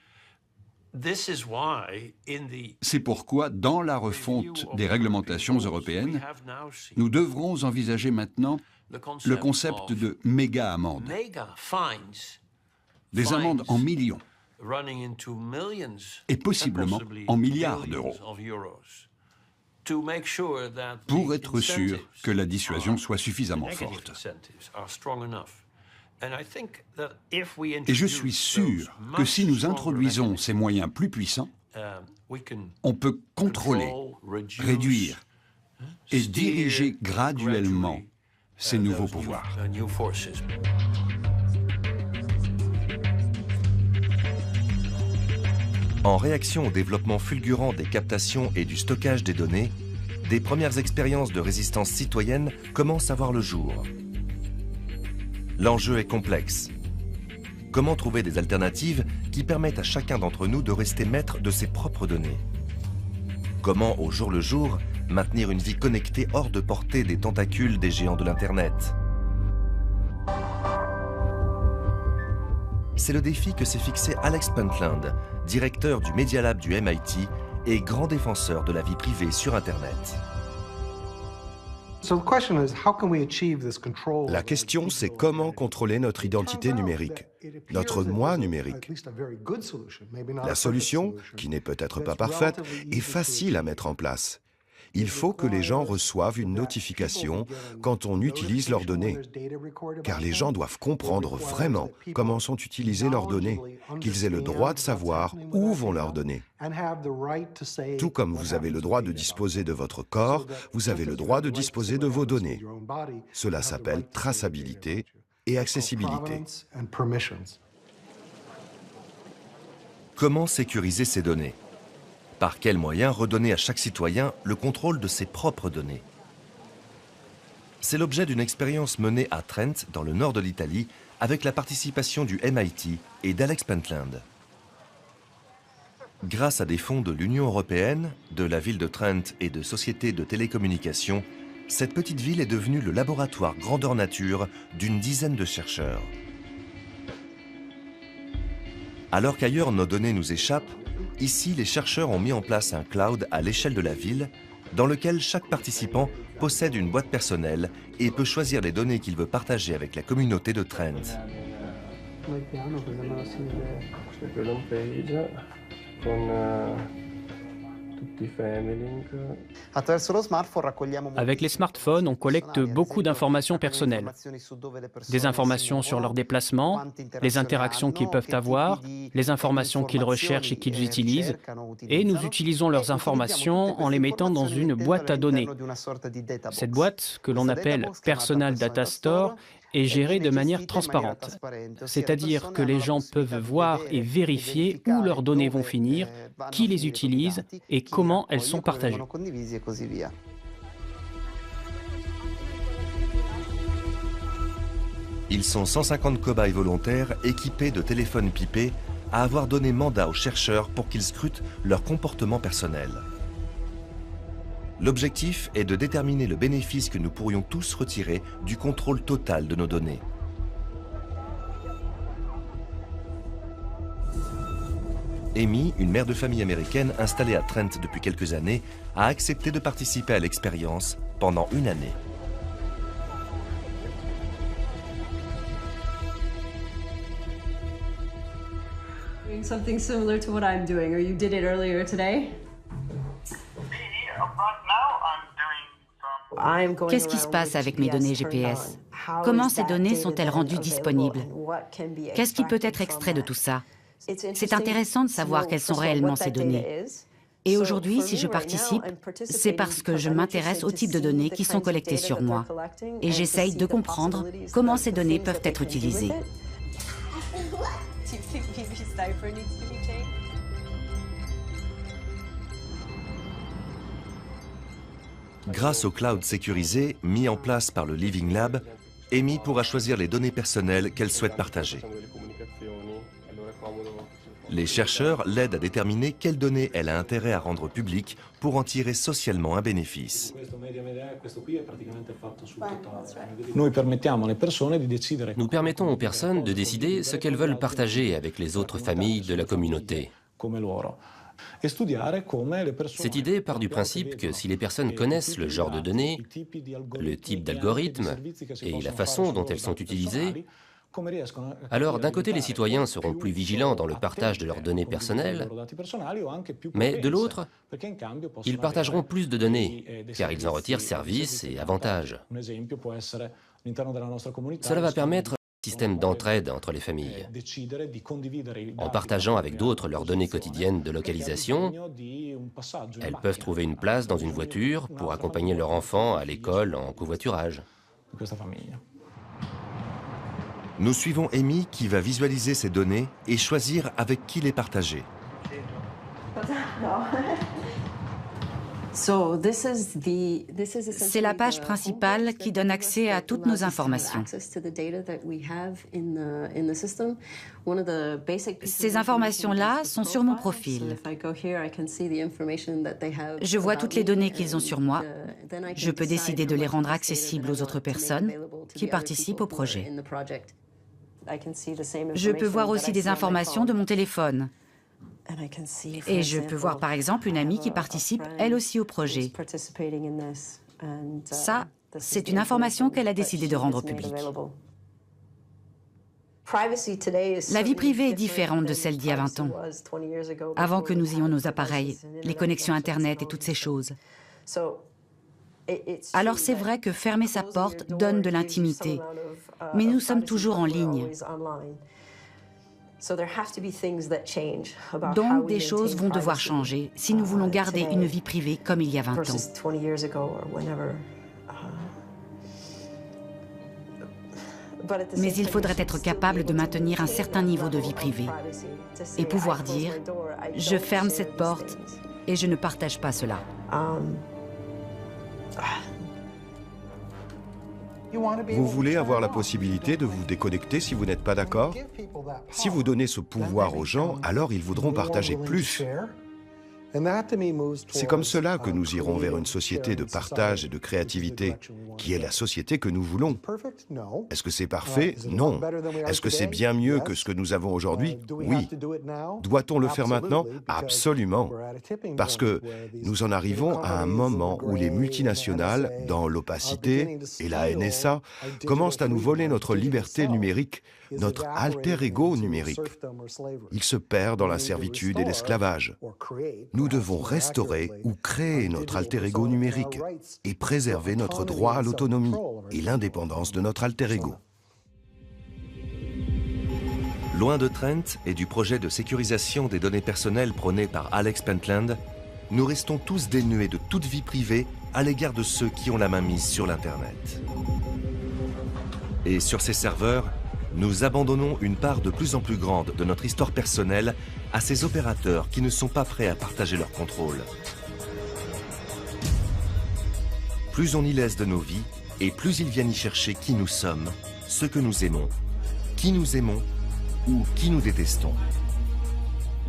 C'est pourquoi, dans la refonte des réglementations européennes, nous devrons envisager maintenant le concept de méga-amendes. Des amendes en millions et possiblement en milliards d'euros pour être sûr que la dissuasion soit suffisamment forte. Et je suis sûr que si nous introduisons ces moyens plus puissants, on peut contrôler, réduire et diriger graduellement ces nouveaux pouvoirs. En réaction au développement fulgurant des captations et du stockage des données, des premières expériences de résistance citoyenne commencent à voir le jour. L'enjeu est complexe. Comment trouver des alternatives qui permettent à chacun d'entre nous de rester maître de ses propres données? Comment, au jour le jour, maintenir une vie connectée hors de portée des tentacules des géants de l'Internet? C'est le défi que s'est fixé Alex Pentland, directeur du Media Lab du MIT et grand défenseur de la vie privée sur Internet. La question, c'est comment contrôler notre identité numérique, notre moi numérique. La solution, qui n'est peut-être pas parfaite, est facile à mettre en place. Il faut que les gens reçoivent une notification quand on utilise leurs données, car les gens doivent comprendre vraiment comment sont utilisées leurs données, qu'ils aient le droit de savoir où vont leurs données. Tout comme vous avez le droit de disposer de votre corps, vous avez le droit de disposer de vos données. Cela s'appelle traçabilité et accessibilité. Comment sécuriser ces données? Par quels moyens redonner à chaque citoyen le contrôle de ses propres données? C'est l'objet d'une expérience menée à Trent, dans le nord de l'Italie, avec la participation du MIT et d'Alex Pentland. Grâce à des fonds de l'Union européenne, de la ville de Trent et de sociétés de télécommunications, cette petite ville est devenue le laboratoire grandeur nature d'une dizaine de chercheurs. Alors qu'ailleurs nos données nous échappent, ici les chercheurs ont mis en place un cloud à l'échelle de la ville, dans lequel chaque participant possède une boîte personnelle et peut choisir les données qu'il veut partager avec la communauté de Trent. Avec les smartphones, on collecte beaucoup d'informations personnelles. Des informations sur leurs déplacements, les interactions qu'ils peuvent avoir, les informations qu'ils recherchent et qu'ils utilisent, et nous utilisons leurs informations en les mettant dans une boîte à données. Cette boîte, que l'on appelle Personal Data Store, est gérée de manière transparente, c'est-à-dire que les gens peuvent voir et vérifier où leurs données vont finir, qui les utilise et comment elles sont partagées. Ils sont 150 cobayes volontaires équipés de téléphones pipés à avoir donné mandat aux chercheurs pour qu'ils scrutent leur comportement personnel. L'objectif est de déterminer le bénéfice que nous pourrions tous retirer du contrôle total de nos données. Amy, une mère de famille américaine installée à Trent depuis quelques années, a accepté de participer à l'expérience pendant une année. Doing something similar to what I'm doing, or you did it earlier today? Qu'est-ce qui se passe avec mes données GPS? Comment ces données sont-elles rendues disponibles? Qu'est-ce qui peut être extrait de tout ça? C'est intéressant de savoir quelles sont réellement ces données. Et aujourd'hui, si je participe, c'est parce que je m'intéresse au type de données qui sont collectées sur moi. Et j'essaye de comprendre comment ces données peuvent être utilisées. Grâce au cloud sécurisé mis en place par le Living Lab, Amy pourra choisir les données personnelles qu'elle souhaite partager. Les chercheurs l'aident à déterminer quelles données elle a intérêt à rendre publiques pour en tirer socialement un bénéfice. Nous permettons aux personnes de décider ce qu'elles veulent partager avec les autres familles de la communauté. Cette idée part du principe que si les personnes connaissent le genre de données, le type d'algorithme et la façon dont elles sont utilisées, alors d'un côté les citoyens seront plus vigilants dans le partage de leurs données personnelles, mais de l'autre, ils partageront plus de données, car ils en retirent services et avantages. Cela va permettre un système d'entraide entre les familles. En partageant avec d'autres leurs données quotidiennes de localisation, elles peuvent trouver une place dans une voiture pour accompagner leur enfant à l'école en covoiturage. Nous suivons Amy qui va visualiser ces données et choisir avec qui les partager. C'est la page principale qui donne accès à toutes nos informations. Ces informations-là sont sur mon profil. Je vois toutes les données qu'ils ont sur moi. Je peux décider de les rendre accessibles aux autres personnes qui participent au projet. Je peux voir aussi des informations de mon téléphone. Et je peux voir par exemple une amie qui participe elle aussi au projet. Ça, c'est une information qu'elle a décidé de rendre publique. La vie privée est différente de celle d'il y a 20 ans, avant que nous ayons nos appareils, les connexions Internet et toutes ces choses. Alors c'est vrai que fermer sa porte donne de l'intimité, mais nous sommes toujours en ligne. Donc des choses vont devoir changer si nous voulons garder une vie privée comme il y a 20 ans. Mais il faudrait être capable de maintenir un certain niveau de vie privée et pouvoir dire « Je ferme cette porte et je ne partage pas cela ». Vous voulez avoir la possibilité de vous déconnecter si vous n'êtes pas d'accord? Si vous donnez ce pouvoir aux gens, alors ils voudront partager plus. C'est comme cela que nous irons vers une société de partage et de créativité, qui est la société que nous voulons. Est-ce que c'est parfait? Non. Est-ce que c'est bien mieux que ce que nous avons aujourd'hui? Oui. Doit-on le faire maintenant? Absolument. Parce que nous en arrivons à un moment où les multinationales, dans l'opacité et la NSA, commencent à nous voler notre liberté numérique, notre alter ego numérique. Ils se perdent dans la servitude et l'esclavage. Nous devons restaurer ou créer notre alter ego numérique et préserver notre droit à l'autonomie et l'indépendance de notre alter ego. Loin de Trent et du projet de sécurisation des données personnelles prôné par Alex Pentland, nous restons tous dénués de toute vie privée à l'égard de ceux qui ont la main mise sur l'Internet. Et sur ces serveurs, nous abandonnons une part de plus en plus grande de notre histoire personnelle à ces opérateurs qui ne sont pas prêts à partager leur contrôle. Plus on y laisse de nos vies, et plus ils viennent y chercher qui nous sommes, ce que nous aimons ou qui nous détestons.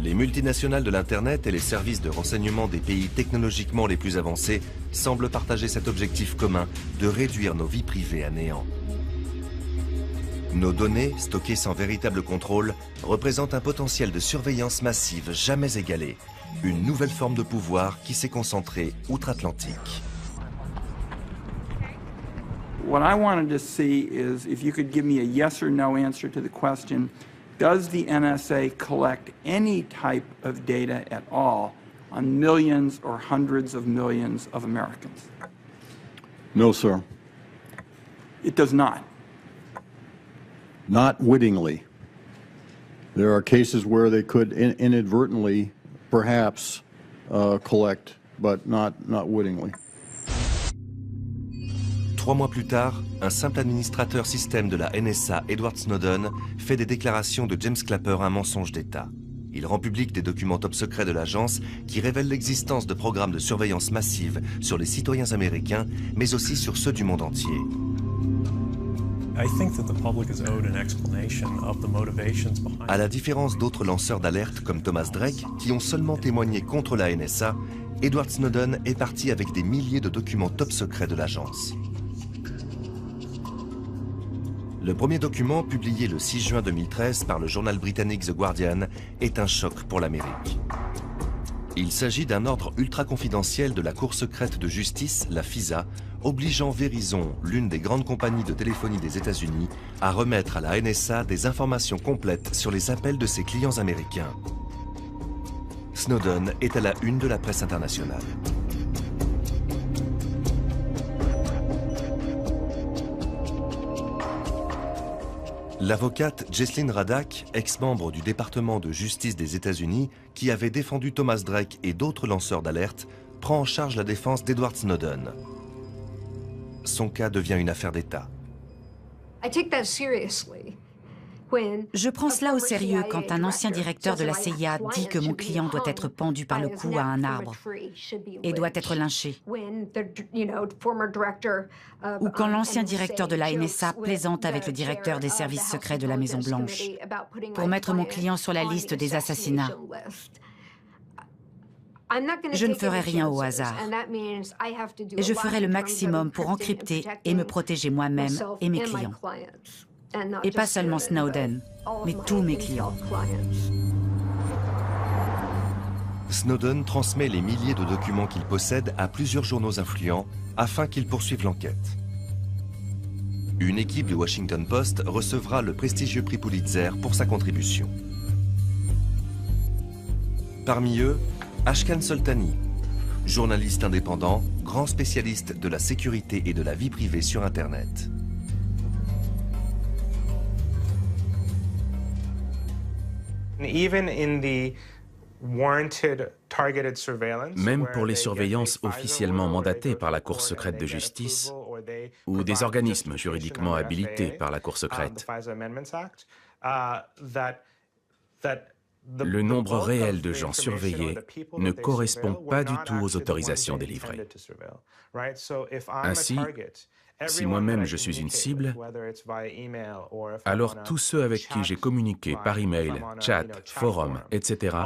Les multinationales de l'Internet et les services de renseignement des pays technologiquement les plus avancés semblent partager cet objectif commun de réduire nos vies privées à néant. Nos données, stockées sans véritable contrôle, représentent un potentiel de surveillance massive jamais égalé, une nouvelle forme de pouvoir qui s'est concentrée outre-Atlantique. What I wanted to see is if you could give me a yes or no answer to the question, does the NSA collect any type of data at all on millions or hundreds of millions of Americans? No, sir. It does not. Not wittingly. There are cases where they could inadvertently, perhaps, collect, but not wittingly. 3 mois plus tard, un simple administrateur système de la NSA, Edward Snowden, fait des déclarations de James Clapper un mensonge d'État. Il rend public des documents top secrets de l'agence qui révèlent l'existence de programmes de surveillance massive sur les citoyens américains, mais aussi sur ceux du monde entier. À la différence d'autres lanceurs d'alerte comme Thomas Drake, qui ont seulement témoigné contre la NSA, Edward Snowden est parti avec des milliers de documents top secrets de l'agence. Le premier document, publié le 6 juin 2013 par le journal britannique The Guardian, est un choc pour l'Amérique. Il s'agit d'un ordre ultra-confidentiel de la Cour secrète de justice, la FISA, obligeant Verizon, l'une des grandes compagnies de téléphonie des États-Unis, à remettre à la NSA des informations complètes sur les appels de ses clients américains. Snowden est à la une de la presse internationale. L'avocate Jesslyn Radack, ex-membre du département de justice des États-Unis, qui avait défendu Thomas Drake et d'autres lanceurs d'alerte, prend en charge la défense d'Edward Snowden. Son cas devient une affaire d'État. Je prends cela au sérieux quand un ancien directeur de la CIA dit que mon client doit être pendu par le cou à un arbre et doit être lynché. Ou quand l'ancien directeur de la NSA plaisante avec le directeur des services secrets de la Maison-Blanche pour mettre mon client sur la liste des assassinats. Je ne ferai rien au hasard. Et je ferai le maximum pour encrypter et me protéger moi-même et mes clients. Et pas seulement Snowden, mais tous mes clients. Snowden transmet les milliers de documents qu'il possède à plusieurs journaux influents afin qu'ils poursuivent l'enquête. Une équipe du Washington Post recevra le prestigieux prix Pulitzer pour sa contribution. Parmi eux, Ashkan Soltani, Journaliste indépendant, grand spécialiste de la sécurité et de la vie privée sur Internet. Même pour les surveillances officiellement mandatées par la Cour secrète de justice ou des organismes juridiquement habilités par la Cour secrète, le nombre réel de gens surveillés ne correspond pas du tout aux autorisations délivrées. Ainsi, si moi-même je suis une cible, alors tous ceux avec qui j'ai communiqué par email, chat, forum, etc.,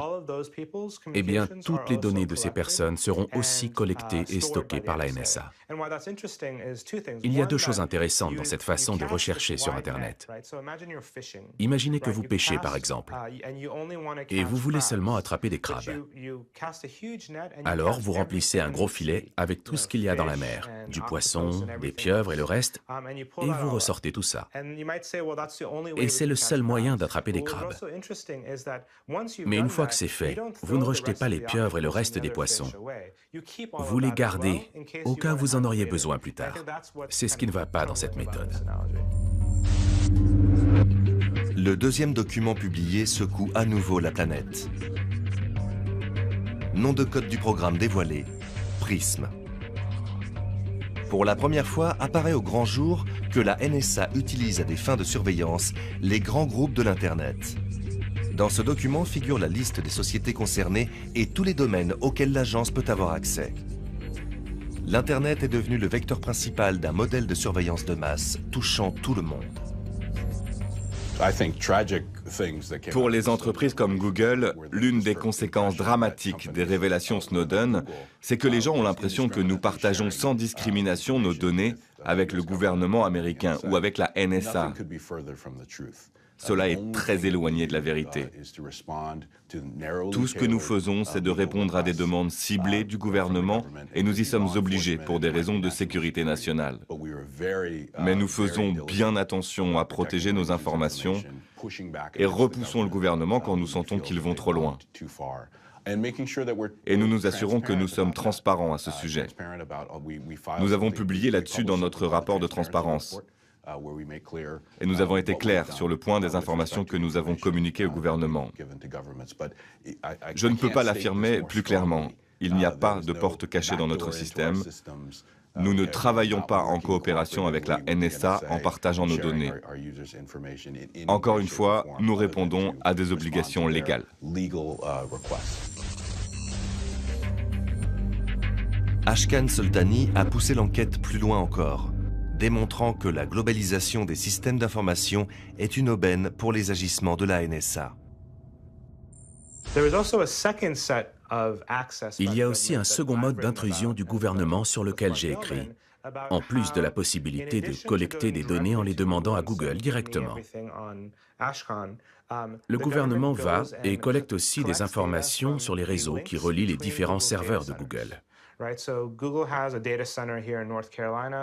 eh bien, toutes les données de ces personnes seront aussi collectées et stockées par la NSA. Il y a deux choses intéressantes dans cette façon de rechercher sur Internet. Imaginez que vous pêchez, par exemple, et vous voulez seulement attraper des crabes. Alors, vous remplissez un gros filet avec tout ce qu'il y a dans la mer, du poisson, des pieuvres et le reste, et vous ressortez tout ça. Et c'est le seul moyen d'attraper des crabes. Mais une fois que c'est fait, vous ne rejetez pas les pieuvres et le reste des poissons. Vous les gardez au cas où vous en auriez besoin plus tard. C'est ce qui ne va pas dans cette méthode. Le deuxième document publié secoue à nouveau la planète. Nom de code du programme dévoilé, Prism. Pour la première fois, apparaît au grand jour que la NSA utilise à des fins de surveillance les grands groupes de l'Internet. Dans ce document figure la liste des sociétés concernées et tous les domaines auxquels l'agence peut avoir accès. L'Internet est devenu le vecteur principal d'un modèle de surveillance de masse touchant tout le monde. Pour les entreprises comme Google, l'une des conséquences dramatiques des révélations Snowden, c'est que les gens ont l'impression que nous partageons sans discrimination nos données avec le gouvernement américain ou avec la NSA. Cela est très éloigné de la vérité. Tout ce que nous faisons, c'est de répondre à des demandes ciblées du gouvernement et nous y sommes obligés pour des raisons de sécurité nationale. Mais nous faisons bien attention à protéger nos informations et repoussons le gouvernement quand nous sentons qu'ils vont trop loin. Et nous nous assurons que nous sommes transparents à ce sujet. Nous avons publié là-dessus dans notre rapport de transparence. Et nous avons été clairs sur le point des informations que nous avons communiquées au gouvernement. Je ne peux pas l'affirmer plus clairement. Il n'y a pas de porte cachée dans notre système. Nous ne travaillons pas en coopération avec la NSA en partageant nos données. Encore une fois, nous répondons à des obligations légales. Ashkan Soltani a poussé l'enquête plus loin encore, démontrant que la globalisation des systèmes d'information est une aubaine pour les agissements de la NSA. Il y a aussi un second mode d'intrusion du gouvernement sur lequel j'ai écrit, en plus de la possibilité de collecter des données en les demandant à Google directement. Le gouvernement va et collecte aussi des informations sur les réseaux qui relient les différents serveurs de Google.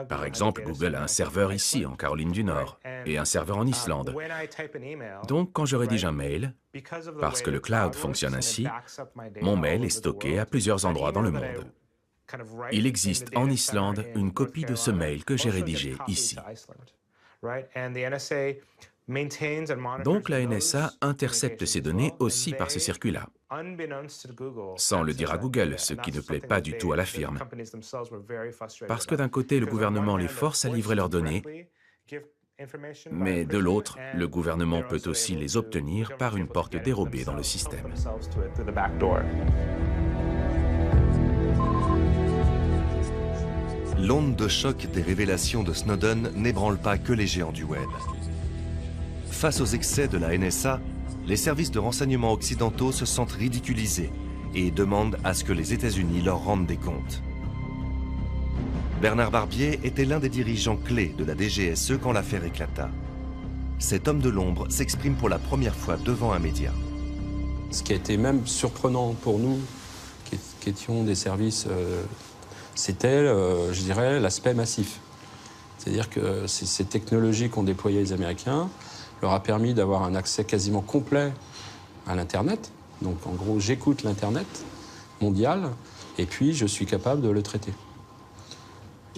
Par exemple, Google a un serveur ici, en Caroline du Nord, et un serveur en Islande. Donc, quand je rédige un mail, parce que le cloud fonctionne ainsi, mon mail est stocké à plusieurs endroits dans le monde. Il existe en Islande une copie de ce mail que j'ai rédigé ici. Donc la NSA intercepte ces données aussi par ce circuit-là, sans le dire à Google, ce qui ne plaît pas du tout à la firme. Parce que d'un côté, le gouvernement les force à livrer leurs données, mais de l'autre, le gouvernement peut aussi les obtenir par une porte dérobée dans le système. L'onde de choc des révélations de Snowden n'ébranle pas que les géants du web. Face aux excès de la NSA, les services de renseignement occidentaux se sentent ridiculisés et demandent à ce que les États-Unis leur rendent des comptes. Bernard Barbier était l'un des dirigeants clés de la DGSE quand l'affaire éclata. Cet homme de l'ombre s'exprime pour la première fois devant un média. Ce qui a été même surprenant pour nous, qui étions des services, c'était, je dirais, l'aspect massif. C'est-à-dire que ces technologies qu'ont déployées les Américains leur a permis d'avoir un accès quasiment complet à l'Internet. Donc en gros, j'écoute l'Internet mondial et puis je suis capable de le traiter.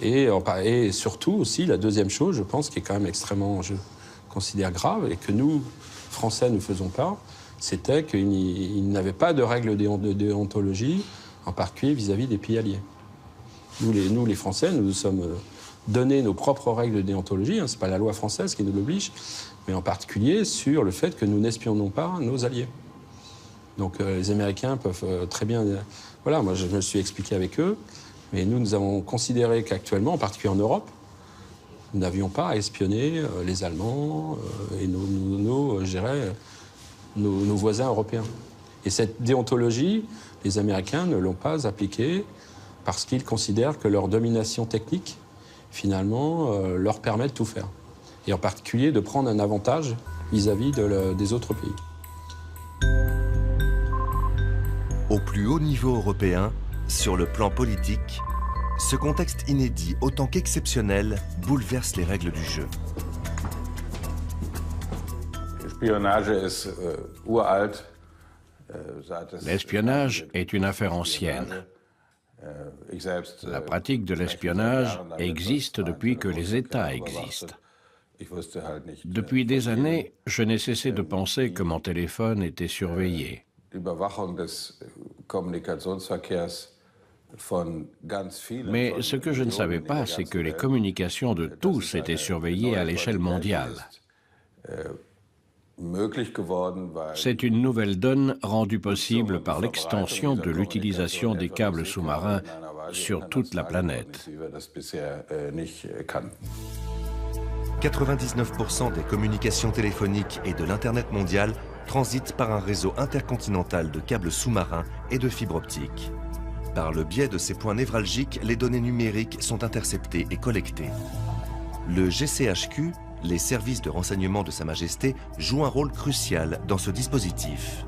Et surtout aussi, la deuxième chose, je pense, qui est quand même extrêmement, je considère grave, et que nous, Français, ne faisons pas, c'était qu'ils n'avaient pas de règles de déontologie, en particulier vis-à-vis des pays alliés. Nous, les Français, nous nous sommes donné nos propres règles de déontologie, ce n'est pas la loi française qui nous l'oblige, mais en particulier sur le fait que nous n'espionnons pas nos alliés. Donc les Américains peuvent très bien... Voilà, moi je me suis expliqué avec eux, mais nous avons considéré qu'actuellement, en particulier en Europe, nous n'avions pas à espionner les Allemands et nos voisins européens. Et cette déontologie, les Américains ne l'ont pas appliquée parce qu'ils considèrent que leur domination technique, finalement, leur permet de tout faire. Et en particulier de prendre un avantage vis-à-vis des autres pays. Au plus haut niveau européen, sur le plan politique, ce contexte inédit autant qu'exceptionnel bouleverse les règles du jeu. L'espionnage est une affaire ancienne. La pratique de l'espionnage existe depuis que les États existent. Depuis des années, je n'ai cessé de penser que mon téléphone était surveillé. Mais ce que je ne savais pas, c'est que les communications de tous étaient surveillées à l'échelle mondiale. C'est une nouvelle donne rendue possible par l'extension de l'utilisation des câbles sous-marins sur toute la planète. 99% des communications téléphoniques et de l'Internet mondial transitent par un réseau intercontinental de câbles sous-marins et de fibres optiques. Par le biais de ces points névralgiques, les données numériques sont interceptées et collectées. Le GCHQ, les services de renseignement de Sa Majesté, jouent un rôle crucial dans ce dispositif.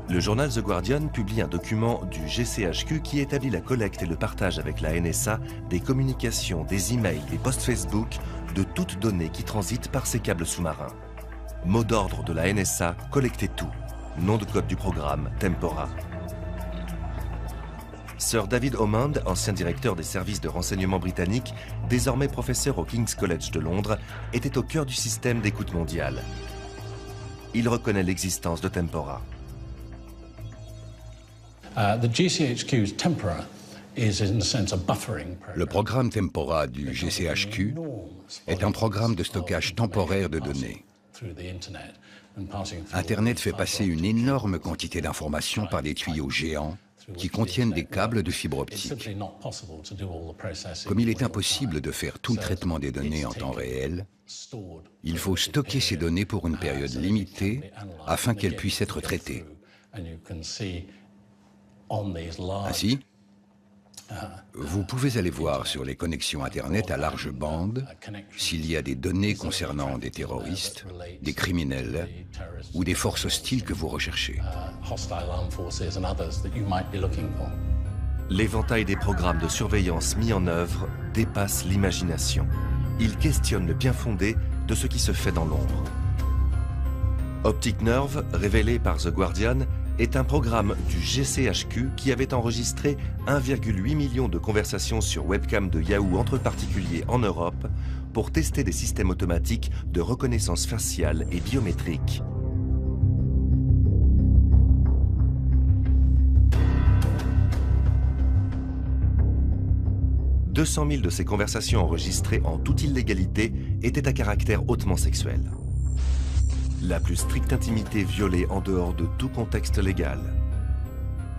Le journal The Guardian publie un document du GCHQ qui établit la collecte et le partage avec la NSA des communications, des emails, des posts Facebook, de toutes données qui transitent par ces câbles sous-marins. Mot d'ordre de la NSA, collectez tout. Nom de code du programme, Tempora. Sir David Hammond, ancien directeur des services de renseignement britanniques, désormais professeur au King's College de Londres, était au cœur du système d'écoute mondiale. Il reconnaît l'existence de Tempora. Le programme Tempora du GCHQ est un programme de stockage temporaire de données. Internet fait passer une énorme quantité d'informations par des tuyaux géants qui contiennent des câbles de fibre optique. Comme il est impossible de faire tout le traitement des données en temps réel, il faut stocker ces données pour une période limitée afin qu'elles puissent être traitées. Ainsi, vous pouvez aller voir sur les connexions Internet à large bande s'il y a des données concernant des terroristes, des criminels ou des forces hostiles que vous recherchez. L'éventail des programmes de surveillance mis en œuvre dépasse l'imagination. Il questionne le bien fondé de ce qui se fait dans l'ombre. Optic Nerve, révélé par The Guardian, est un programme du GCHQ qui avait enregistré 1,8 million de conversations sur webcam de Yahoo entre particuliers en Europe pour tester des systèmes automatiques de reconnaissance faciale et biométrique. « 200 000 de ces conversations enregistrées en toute illégalité étaient à caractère hautement sexuel. La plus stricte intimité violée en dehors de tout contexte légal.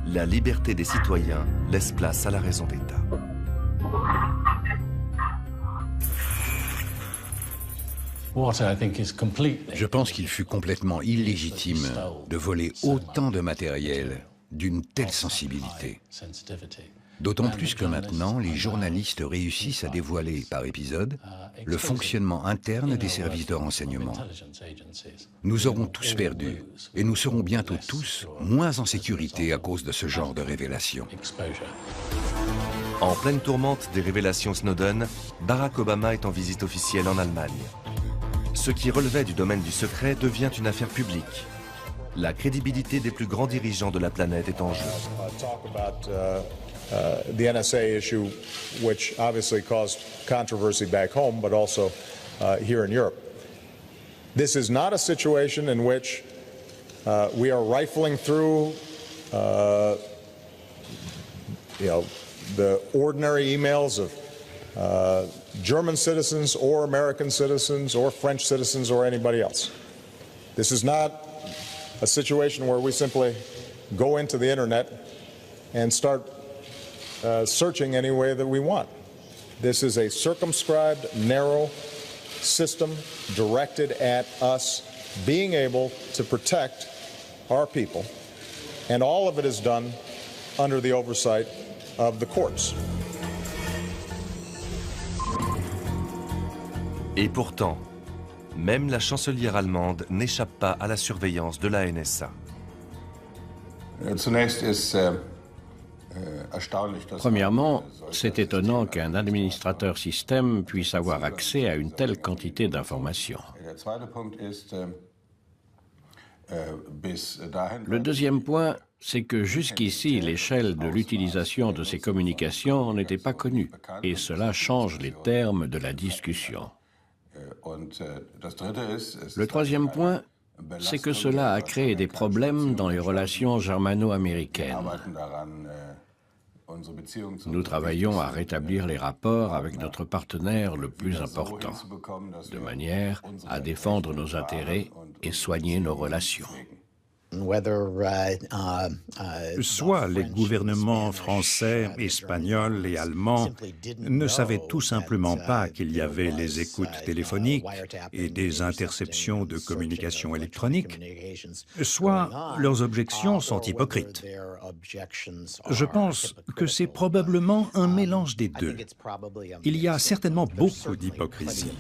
La liberté des citoyens laisse place à la raison d'État. Je pense qu'il fut complètement illégitime de voler autant de matériel d'une telle sensibilité. D'autant plus que maintenant, les journalistes réussissent à dévoiler par épisode le fonctionnement interne des services de renseignement. Nous aurons tous perdu et nous serons bientôt tous moins en sécurité à cause de ce genre de révélations. En pleine tourmente des révélations Snowden, Barack Obama est en visite officielle en Allemagne. Ce qui relevait du domaine du secret devient une affaire publique. La crédibilité des plus grands dirigeants de la planète est en jeu. the NSA issue, which obviously caused controversy back home, but also here in Europe. This is not a situation in which we are rifling through, the ordinary emails of German citizens or American citizens or French citizens or anybody else. This is not a situation where we simply go into the internet and start searching any way that we want. This is a circumscribed, narrow system directed at us being able to protect our people, and all of it is done under the oversight of the courts. Et pourtant, même la chancelière allemande n'échappe pas à la surveillance de la NSA. Premièrement, c'est étonnant qu'un administrateur système puisse avoir accès à une telle quantité d'informations. Le deuxième point, c'est que jusqu'ici, l'échelle de l'utilisation de ces communications n'était pas connue, et cela change les termes de la discussion. Le troisième point, c'est que cela a créé des problèmes dans les relations germano-américaines. Nous travaillons à rétablir les rapports avec notre partenaire le plus important, de manière à défendre nos intérêts et soigner nos relations. Soit les gouvernements français, espagnols et allemands ne savaient tout simplement pas qu'il y avait les écoutes téléphoniques et des interceptions de communications électroniques, soit leurs objections sont hypocrites. Je pense que c'est probablement un mélange des deux. Il y a certainement beaucoup d'hypocrisie.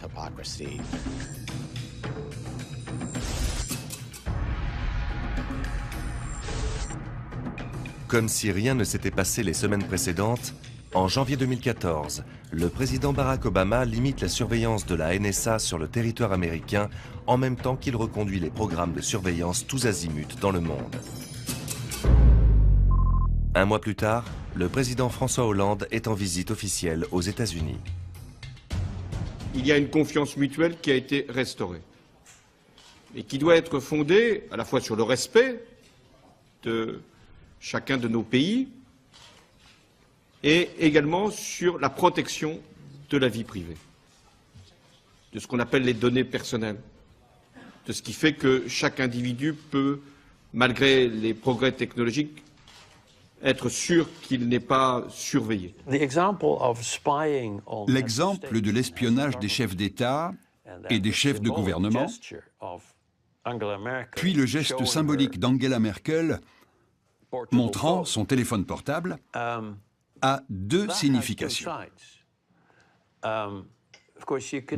Comme si rien ne s'était passé les semaines précédentes, en janvier 2014, le président Barack Obama limite la surveillance de la NSA sur le territoire américain en même temps qu'il reconduit les programmes de surveillance tous azimuts dans le monde. Un mois plus tard, le président François Hollande est en visite officielle aux États-Unis. Il y a une confiance mutuelle qui a été restaurée et qui doit être fondée à la fois sur le respect de chacun de nos pays, et également sur la protection de la vie privée, de ce qu'on appelle les données personnelles, de ce qui fait que chaque individu peut, malgré les progrès technologiques, être sûr qu'il n'est pas surveillé. L'exemple de l'espionnage des chefs d'État et des chefs de gouvernement, puis le geste symbolique d'Angela Merkel montrant son téléphone portable, a deux significations.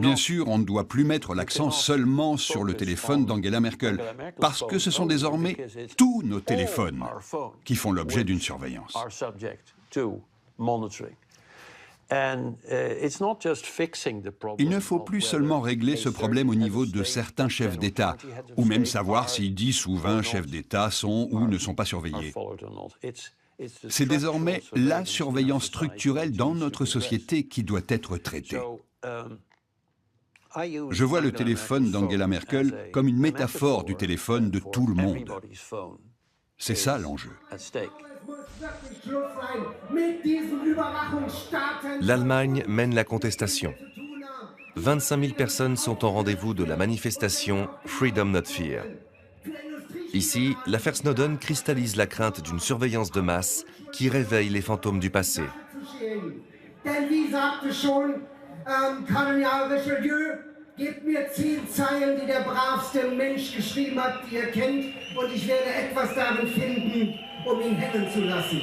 Bien sûr, on ne doit plus mettre l'accent seulement sur le téléphone d'Angela Merkel, parce que ce sont désormais tous nos téléphones qui font l'objet d'une surveillance. Il ne faut plus seulement régler ce problème au niveau de certains chefs d'État, ou même savoir si 10 ou 20 chefs d'État sont ou ne sont pas surveillés. C'est désormais la surveillance structurelle dans notre société qui doit être traitée. Je vois le téléphone d'Angela Merkel comme une métaphore du téléphone de tout le monde. C'est ça l'enjeu. L'Allemagne mène la contestation. 25 000 personnes sont au rendez-vous de la manifestation Freedom Not Fear. Ici, l'affaire Snowden cristallise la crainte d'une surveillance de masse qui réveille les fantômes du passé. Gebt mir 10 Zeilen, die der bravste Mensch geschrieben hat, die ihr kennt, und ich werde etwas darin finden, ihn hängen zu lassen.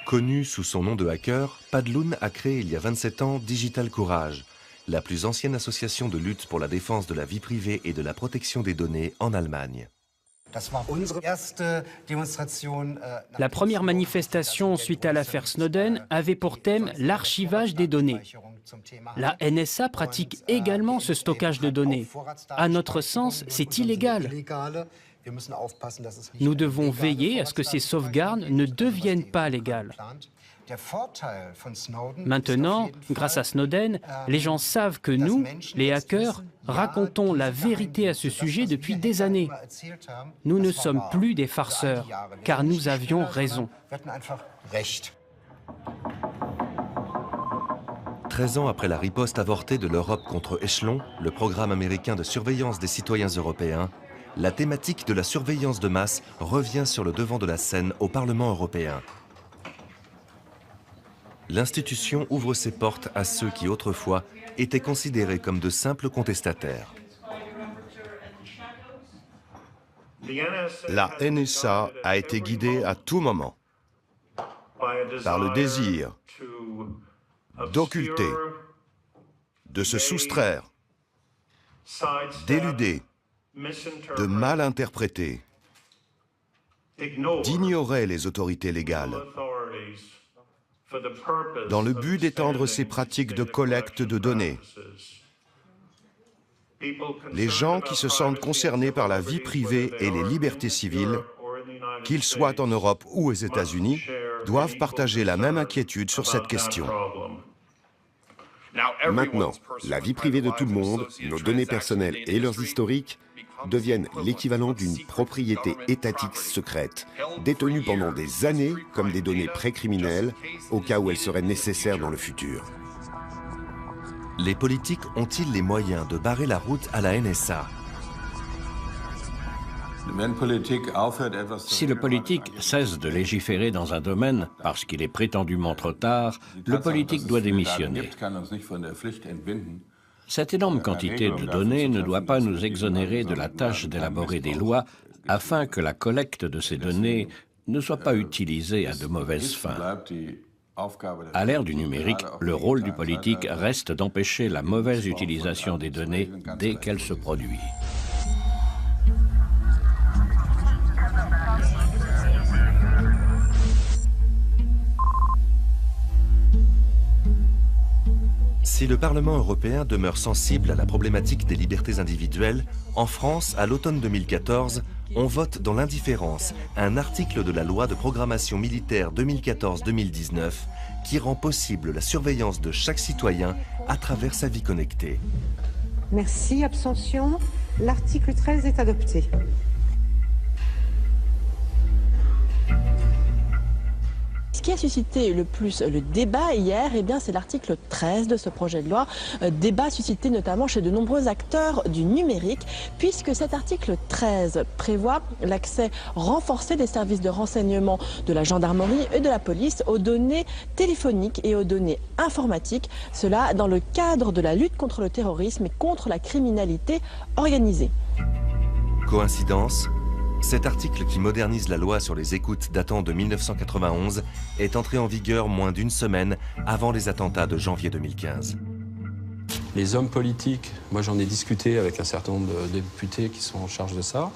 Connu sous son nom de hacker, Padloun a créé il y a 27 ans Digital Courage, la plus ancienne association de lutte pour la défense de la vie privée et de la protection des données en Allemagne. La première manifestation suite à l'affaire Snowden avait pour thème l'archivage des données. La NSA pratique également ce stockage de données. À notre sens, c'est illégal. Nous devons veiller à ce que ces sauvegardes ne deviennent pas légales. Maintenant, grâce à Snowden, les gens savent que nous, les hackers, racontons la vérité à ce sujet depuis des années. Nous ne sommes plus des farceurs, car nous avions raison. 13 ans après la riposte avortée de l'Europe contre Echelon, le programme américain de surveillance des citoyens européens, la thématique de la surveillance de masse revient sur le devant de la scène au Parlement européen. L'institution ouvre ses portes à ceux qui autrefois étaient considérés comme de simples contestataires. La NSA a été guidée à tout moment par le désir d'occulter, de se soustraire, d'éluder, de mal interpréter, d'ignorer les autorités légales, dans le but d'étendre ces pratiques de collecte de données. Les gens qui se sentent concernés par la vie privée et les libertés civiles, qu'ils soient en Europe ou aux États-Unis, doivent partager la même inquiétude sur cette question. Maintenant, la vie privée de tout le monde, nos données personnelles et leurs historiques deviennent l'équivalent d'une propriété étatique secrète, détenue pendant des années comme des données précriminelles, au cas où elles seraient nécessaires dans le futur. Les politiques ont-ils les moyens de barrer la route à la NSA? Si le politique cesse de légiférer dans un domaine parce qu'il est prétendument trop tard, le politique doit démissionner. Cette énorme quantité de données ne doit pas nous exonérer de la tâche d'élaborer des lois afin que la collecte de ces données ne soit pas utilisée à de mauvaises fins. À l'ère du numérique, le rôle du politique reste d'empêcher la mauvaise utilisation des données dès qu'elle se produit. Si le Parlement européen demeure sensible à la problématique des libertés individuelles, en France, à l'automne 2014, on vote dans l'indifférence un article de la loi de programmation militaire 2014-2019 qui rend possible la surveillance de chaque citoyen à travers sa vie connectée. Merci, abstention. L'article 13 est adopté. Ce qui a suscité le plus le débat hier, eh bien, c'est l'article 13 de ce projet de loi. Débat suscité notamment chez de nombreux acteurs du numérique, puisque cet article 13 prévoit l'accès renforcé des services de renseignement de la gendarmerie et de la police aux données téléphoniques et aux données informatiques. Cela dans le cadre de la lutte contre le terrorisme et contre la criminalité organisée. Coïncidence ? Cet article qui modernise la loi sur les écoutes datant de 1991 est entré en vigueur moins d'une semaine avant les attentats de janvier 2015. Les hommes politiques, moi j'en ai discuté avec un certain nombre de députés qui sont en charge de ça.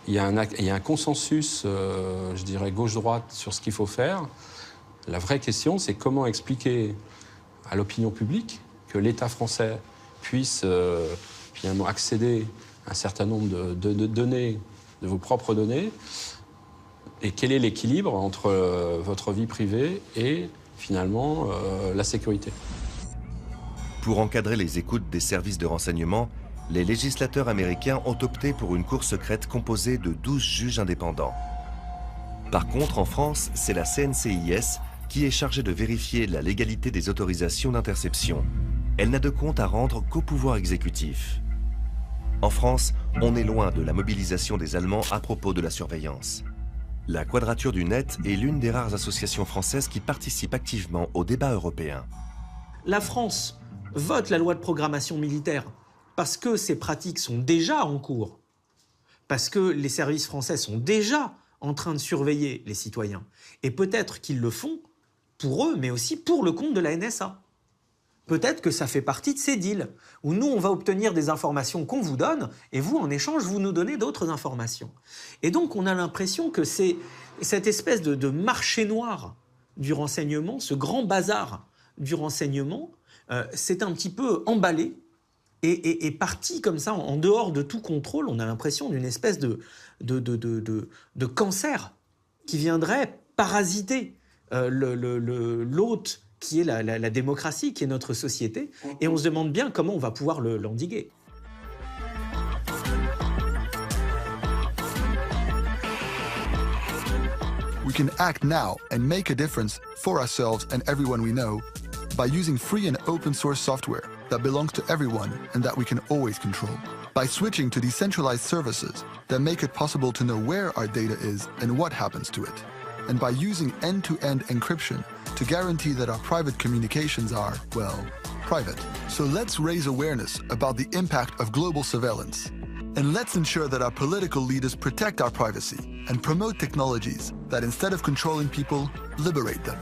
Il y a un consensus, je dirais, gauche-droite sur ce qu'il faut faire. La vraie question, c'est comment expliquer à l'opinion publique que l'État français puisse finalement accéder à un certain nombre de données, de vos propres données, et quel est l'équilibre entre votre vie privée et finalement la sécurité. Pour encadrer les écoutes des services de renseignement, les législateurs américains ont opté pour une cour secrète composée de 12 juges indépendants. Par contre, en France, c'est la CNCIS qui est chargée de vérifier la légalité des autorisations d'interception. Elle n'a de compte à rendre qu'au pouvoir exécutif. En France, on est loin de la mobilisation des Allemands à propos de la surveillance. La Quadrature du Net est l'une des rares associations françaises qui participent activement au débat européen. La France vote la loi de programmation militaire parce que ces pratiques sont déjà en cours, parce que les services français sont déjà en train de surveiller les citoyens. Et peut-être qu'ils le font pour eux, mais aussi pour le compte de la NSA. Peut-être que ça fait partie de ces deals, où nous, on va obtenir des informations qu'on vous donne, et vous, en échange, vous nous donnez d'autres informations. Et donc, on a l'impression que c'est cette espèce de marché noir du renseignement, ce grand bazar du renseignement, c'est un petit peu emballé, est parti comme ça, en dehors de tout contrôle. On a l'impression d'une espèce de cancer qui viendrait parasiter l'hôte qui est la démocratie, qui est notre société. Et on se demande bien comment on va pouvoir l'endiguer. We can act now and make a difference for ourselves and everyone we know by using free and open source software that belongs to everyone and that we can always control. By switching to decentralized services that make it possible to know where our data is and what happens to it. And by using end-to-end encryption to guarantee that our private communications are, well, private. So let's raise awareness about the impact of global surveillance. And let's ensure that our political leaders protect our privacy and promote technologies that, instead of controlling people, liberate them.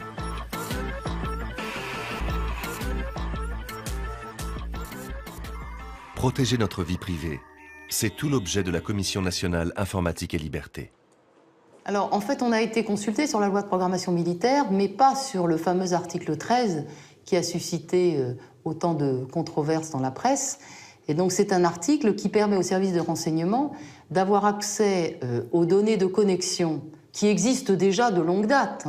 Protéger notre vie privée, c'est tout l'objet de la Commission nationale informatique et liberté. Alors, en fait, on a été consulté sur la loi de programmation militaire, mais pas sur le fameux article 13 qui a suscité autant de controverses dans la presse. Et donc, c'est un article qui permet aux services de renseignement d'avoir accès aux données de connexion qui existent déjà de longue date.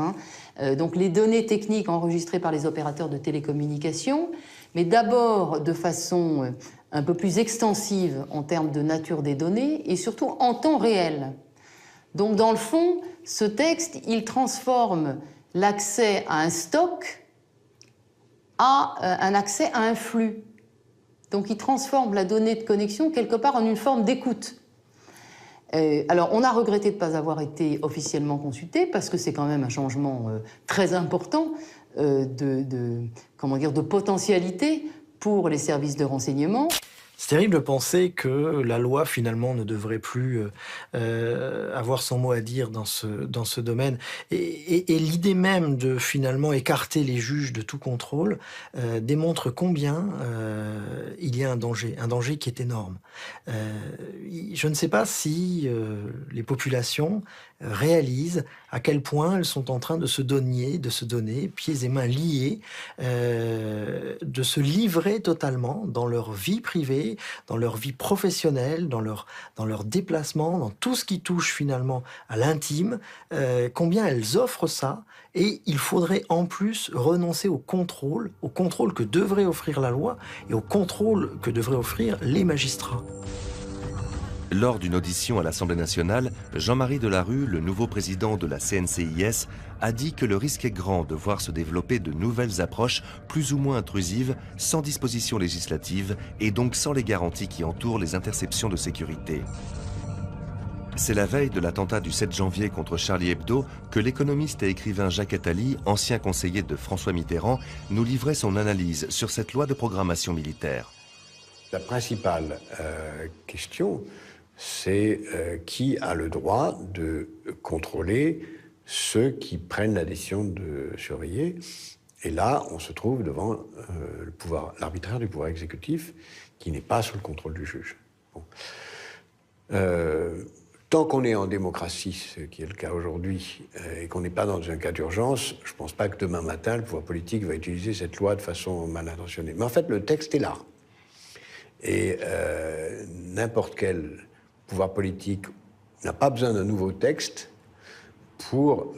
Donc, les données techniques enregistrées par les opérateurs de télécommunications, mais d'abord de façon un peu plus extensive en termes de nature des données et surtout en temps réel. Donc, dans le fond, ce texte, il transforme l'accès à un stock à un accès à un flux. Donc, il transforme la donnée de connexion quelque part en une forme d'écoute. Alors, on a regretté de ne pas avoir été officiellement consulté parce que c'est quand même un changement très important de potentialité pour les services de renseignement. C'est terrible de penser que la loi, finalement, ne devrait plus avoir son mot à dire dans ce domaine. Et l'idée même de, finalement, écarter les juges de tout contrôle démontre combien il y a un danger qui est énorme. Je ne sais pas si les populations réalisent à quel point elles sont en train de se donner pieds et mains liés, de se livrer totalement dans leur vie privée, dans leur vie professionnelle, dans leur déplacement, dans tout ce qui touche finalement à l'intime, combien elles offrent ça, et il faudrait en plus renoncer au contrôle que devrait offrir la loi et au contrôle que devraient offrir les magistrats. Lors d'une audition à l'Assemblée nationale, Jean-Marie Delarue, le nouveau président de la CNCIS, a dit que le risque est grand de voir se développer de nouvelles approches plus ou moins intrusives, sans disposition législative et donc sans les garanties qui entourent les interceptions de sécurité. C'est la veille de l'attentat du 7 janvier contre Charlie Hebdo que l'économiste et écrivain Jacques Attali, ancien conseiller de François Mitterrand, nous livrait son analyse sur cette loi de programmation militaire. La principale question, c'est qui a le droit de contrôler ceux qui prennent la décision de surveiller. Et là, on se trouve devant l'arbitraire du pouvoir exécutif qui n'est pas sous le contrôle du juge. Bon. Tant qu'on est en démocratie, ce qui est le cas aujourd'hui, et qu'on n'est pas dans un cas d'urgence, je ne pense pas que demain matin, le pouvoir politique va utiliser cette loi de façon mal intentionnée. Mais en fait, le texte est là. Et n'importe quel pouvoir politique n'a pas besoin d'un nouveau texte pour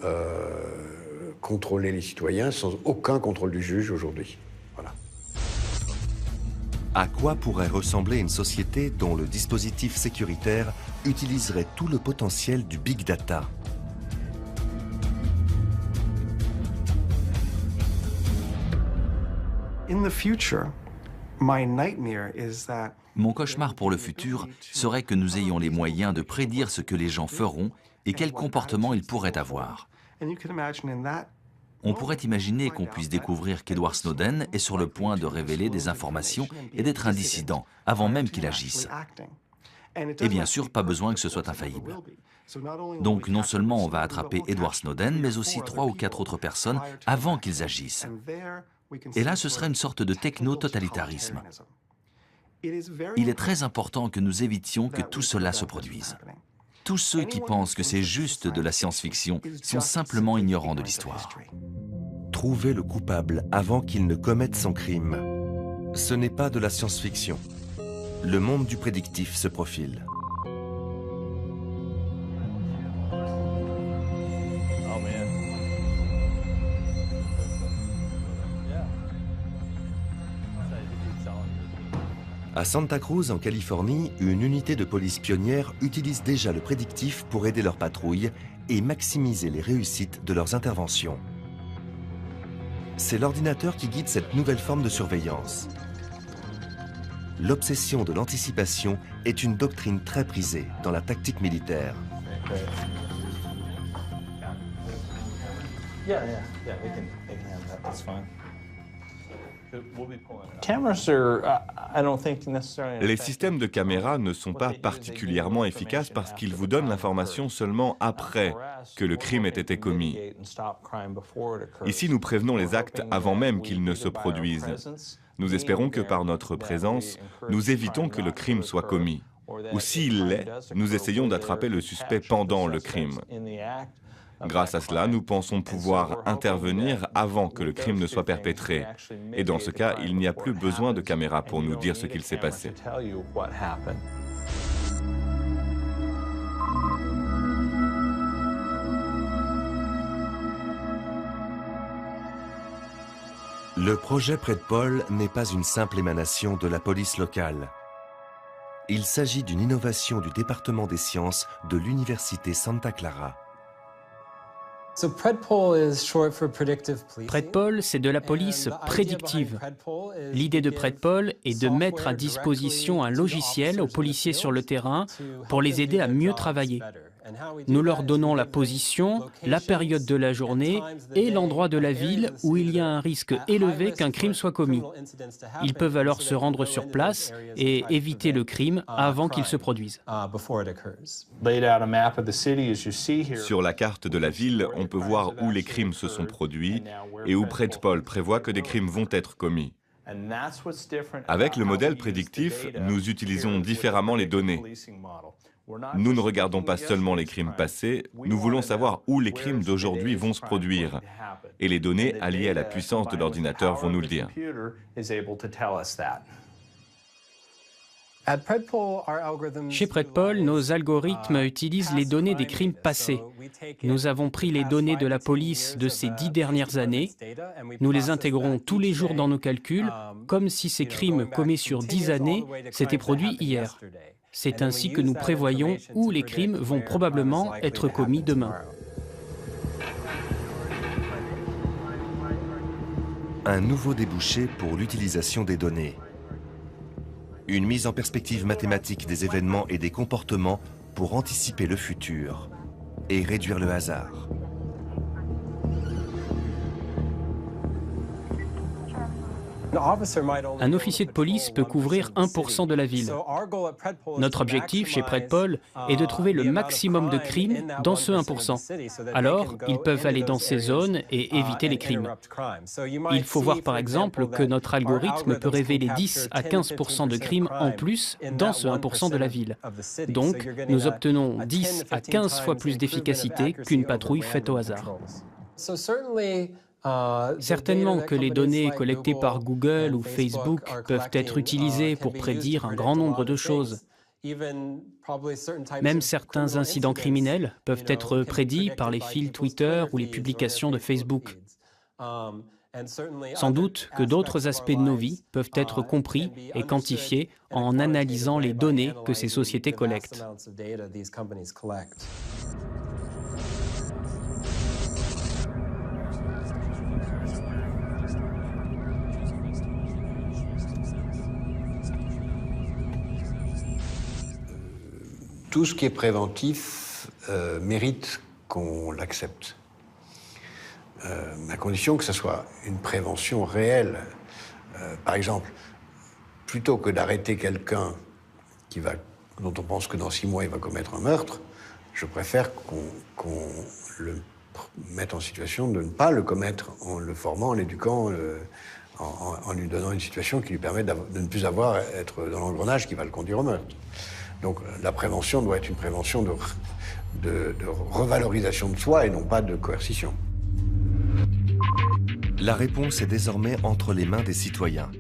contrôler les citoyens sans aucun contrôle du juge aujourd'hui. Voilà. À quoi pourrait ressembler une société dont le dispositif sécuritaire utiliserait tout le potentiel du big data ? In the future, my nightmare is that mon cauchemar pour le futur serait que nous ayons les moyens de prédire ce que les gens feront et quel comportement ils pourraient avoir. On pourrait imaginer qu'on puisse découvrir qu'Edward Snowden est sur le point de révéler des informations et d'être un dissident avant même qu'il agisse. Et bien sûr, pas besoin que ce soit infaillible. Donc non seulement on va attraper Edward Snowden, mais aussi 3 ou 4 autres personnes avant qu'ils agissent. Et là, ce serait une sorte de techno-totalitarisme. Il est très important que nous évitions que tout cela se produise. Tous ceux qui pensent que c'est juste de la science-fiction sont simplement ignorants de l'histoire. Trouver le coupable avant qu'il ne commette son crime, ce n'est pas de la science-fiction. Le monde du prédictif se profile. À Santa Cruz, en Californie, une unité de police pionnière utilise déjà le prédictif pour aider leurs patrouilles et maximiser les réussites de leurs interventions. C'est l'ordinateur qui guide cette nouvelle forme de surveillance. L'obsession de l'anticipation est une doctrine très prisée dans la tactique militaire. Les systèmes de caméra ne sont pas particulièrement efficaces parce qu'ils vous donnent l'information seulement après que le crime ait été commis. Ici, nous prévenons les actes avant même qu'ils ne se produisent. Nous espérons que par notre présence, nous évitons que le crime soit commis. Ou s'il l'est, nous essayons d'attraper le suspect pendant le crime. Grâce à cela, nous pensons pouvoir intervenir avant que le crime ne soit perpétré. Et dans ce cas, il n'y a plus besoin de caméra pour nous dire ce qu'il s'est passé. Le projet Predpol n'est pas une simple émanation de la police locale. Il s'agit d'une innovation du département des sciences de l'Université Santa Clara. Predpol, c'est de la police prédictive. L'idée de Predpol est de mettre à disposition un logiciel aux policiers sur le terrain pour les aider à mieux travailler. Nous leur donnons la position, la période de la journée et l'endroit de la ville où il y a un risque élevé qu'un crime soit commis. Ils peuvent alors se rendre sur place et éviter le crime avant qu'il se produise. Sur la carte de la ville, on peut voir où les crimes se sont produits et où Predpol prévoit que des crimes vont être commis. Avec le modèle prédictif, nous utilisons différemment les données. Nous ne regardons pas seulement les crimes passés, nous voulons savoir où les crimes d'aujourd'hui vont se produire. Et les données alliées à la puissance de l'ordinateur vont nous le dire. Chez Predpol, nos algorithmes utilisent les données des crimes passés. Nous avons pris les données de la police de ces 10 dernières années. Nous les intégrons tous les jours dans nos calculs, comme si ces crimes commis sur 10 années s'étaient produits hier. C'est ainsi que nous prévoyons où les crimes vont probablement être commis demain. Un nouveau débouché pour l'utilisation des données. Une mise en perspective mathématique des événements et des comportements pour anticiper le futur et réduire le hasard. Un officier de police peut couvrir 1% de la ville. Notre objectif chez Predpol est de trouver le maximum de crimes dans ce 1%. Alors, ils peuvent aller dans ces zones et éviter les crimes. Il faut voir par exemple que notre algorithme peut révéler 10 à 15% de crimes en plus dans ce 1% de la ville. Donc, nous obtenons 10 à 15 fois plus d'efficacité qu'une patrouille faite au hasard. Certainement que les données collectées par Google ou Facebook peuvent être utilisées pour prédire un grand nombre de choses. Même certains incidents criminels peuvent être prédits par les fils Twitter ou les publications de Facebook. Sans doute que d'autres aspects de nos vies peuvent être compris et quantifiés en analysant les données que ces sociétés collectent. Tout ce qui est préventif mérite qu'on l'accepte. À condition que ce soit une prévention réelle. Par exemple, plutôt que d'arrêter quelqu'un dont on pense que dans 6 mois il va commettre un meurtre, je préfère qu'on le mette en situation de ne pas le commettre en le formant, en l'éduquant, en lui donnant une situation qui lui permet de ne plus être dans l'engrenage qui va le conduire au meurtre. Donc la prévention doit être une prévention de revalorisation de soi et non pas de coercition. La réponse est désormais entre les mains des citoyens.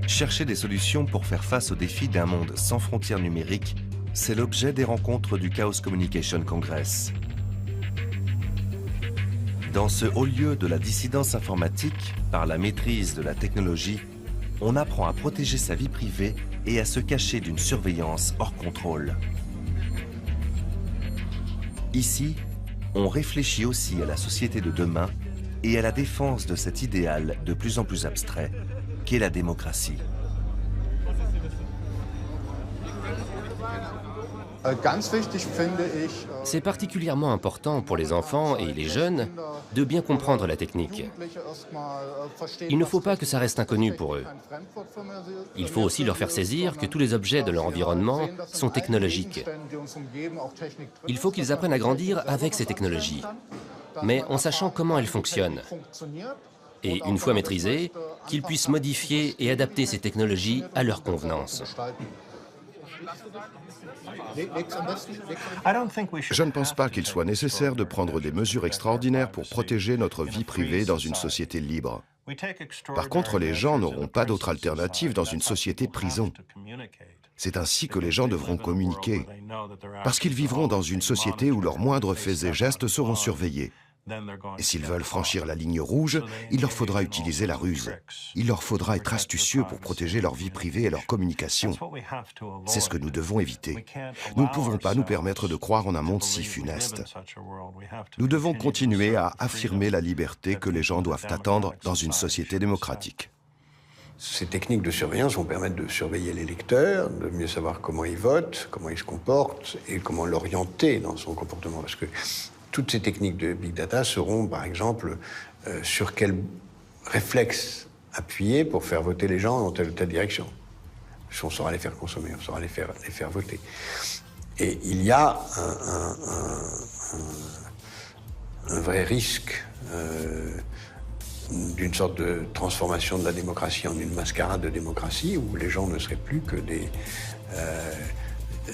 Chercher des solutions pour faire face aux défis d'un monde sans frontières numériques, c'est l'objet des rencontres du Chaos Communication Congress. Dans ce haut lieu de la dissidence informatique, par la maîtrise de la technologie, on apprend à protéger sa vie privée et à se cacher d'une surveillance hors contrôle. Ici, on réfléchit aussi à la société de demain et à la défense de cet idéal de plus en plus abstrait qu'est la démocratie. C'est particulièrement important pour les enfants et les jeunes de bien comprendre la technique. Il ne faut pas que ça reste inconnu pour eux. Il faut aussi leur faire saisir que tous les objets de leur environnement sont technologiques. Il faut qu'ils apprennent à grandir avec ces technologies, mais en sachant comment elles fonctionnent. Et une fois maîtrisées, qu'ils puissent modifier et adapter ces technologies à leur convenance. Je ne pense pas qu'il soit nécessaire de prendre des mesures extraordinaires pour protéger notre vie privée dans une société libre. Par contre, les gens n'auront pas d'autre alternative dans une société prison. C'est ainsi que les gens devront communiquer, parce qu'ils vivront dans une société où leurs moindres faits et gestes seront surveillés. Et s'ils veulent franchir la ligne rouge, il leur faudra utiliser la ruse. Il leur faudra être astucieux pour protéger leur vie privée et leur communication. C'est ce que nous devons éviter. Nous ne pouvons pas nous permettre de croire en un monde si funeste. Nous devons continuer à affirmer la liberté que les gens doivent attendre dans une société démocratique. Ces techniques de surveillance vont permettre de surveiller l'électeur, de mieux savoir comment il vote, comment il se comporte et comment l'orienter dans son comportement. Parce que toutes ces techniques de big data seront, par exemple, sur quel réflexe appuyer pour faire voter les gens dans telle ou telle direction. On saura les faire consommer, on saura les faire voter. Et il y a un vrai risque d'une sorte de transformation de la démocratie en une mascarade de démocratie où les gens ne seraient plus que des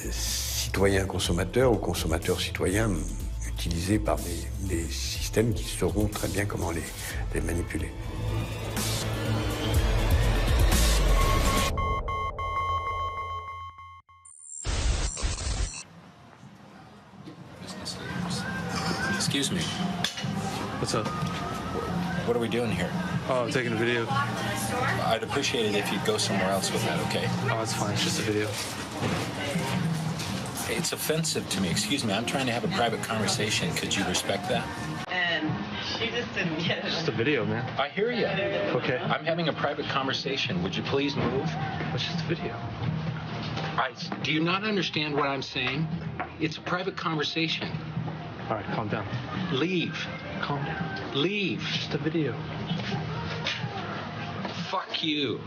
citoyens consommateurs ou consommateurs citoyens utilisés par des systèmes qui sauront très bien comment les manipuler. Excuse me. What's up? What are we doing here? Oh, I'm taking a video. I'd appreciate it if you'd go somewhere else with that, okay? Oh, it's fine. It's just a video. It's offensive to me. Excuse me, I'm trying to have a private conversation. Could you respect that? And she just didn't get it. It's just a video, man. I hear you. Okay. I'm having a private conversation. Would you please move? It's just a video. Do you not understand what I'm saying? It's a private conversation. All right, calm down. Leave. Calm down. Leave. It's just a video. Fuck you.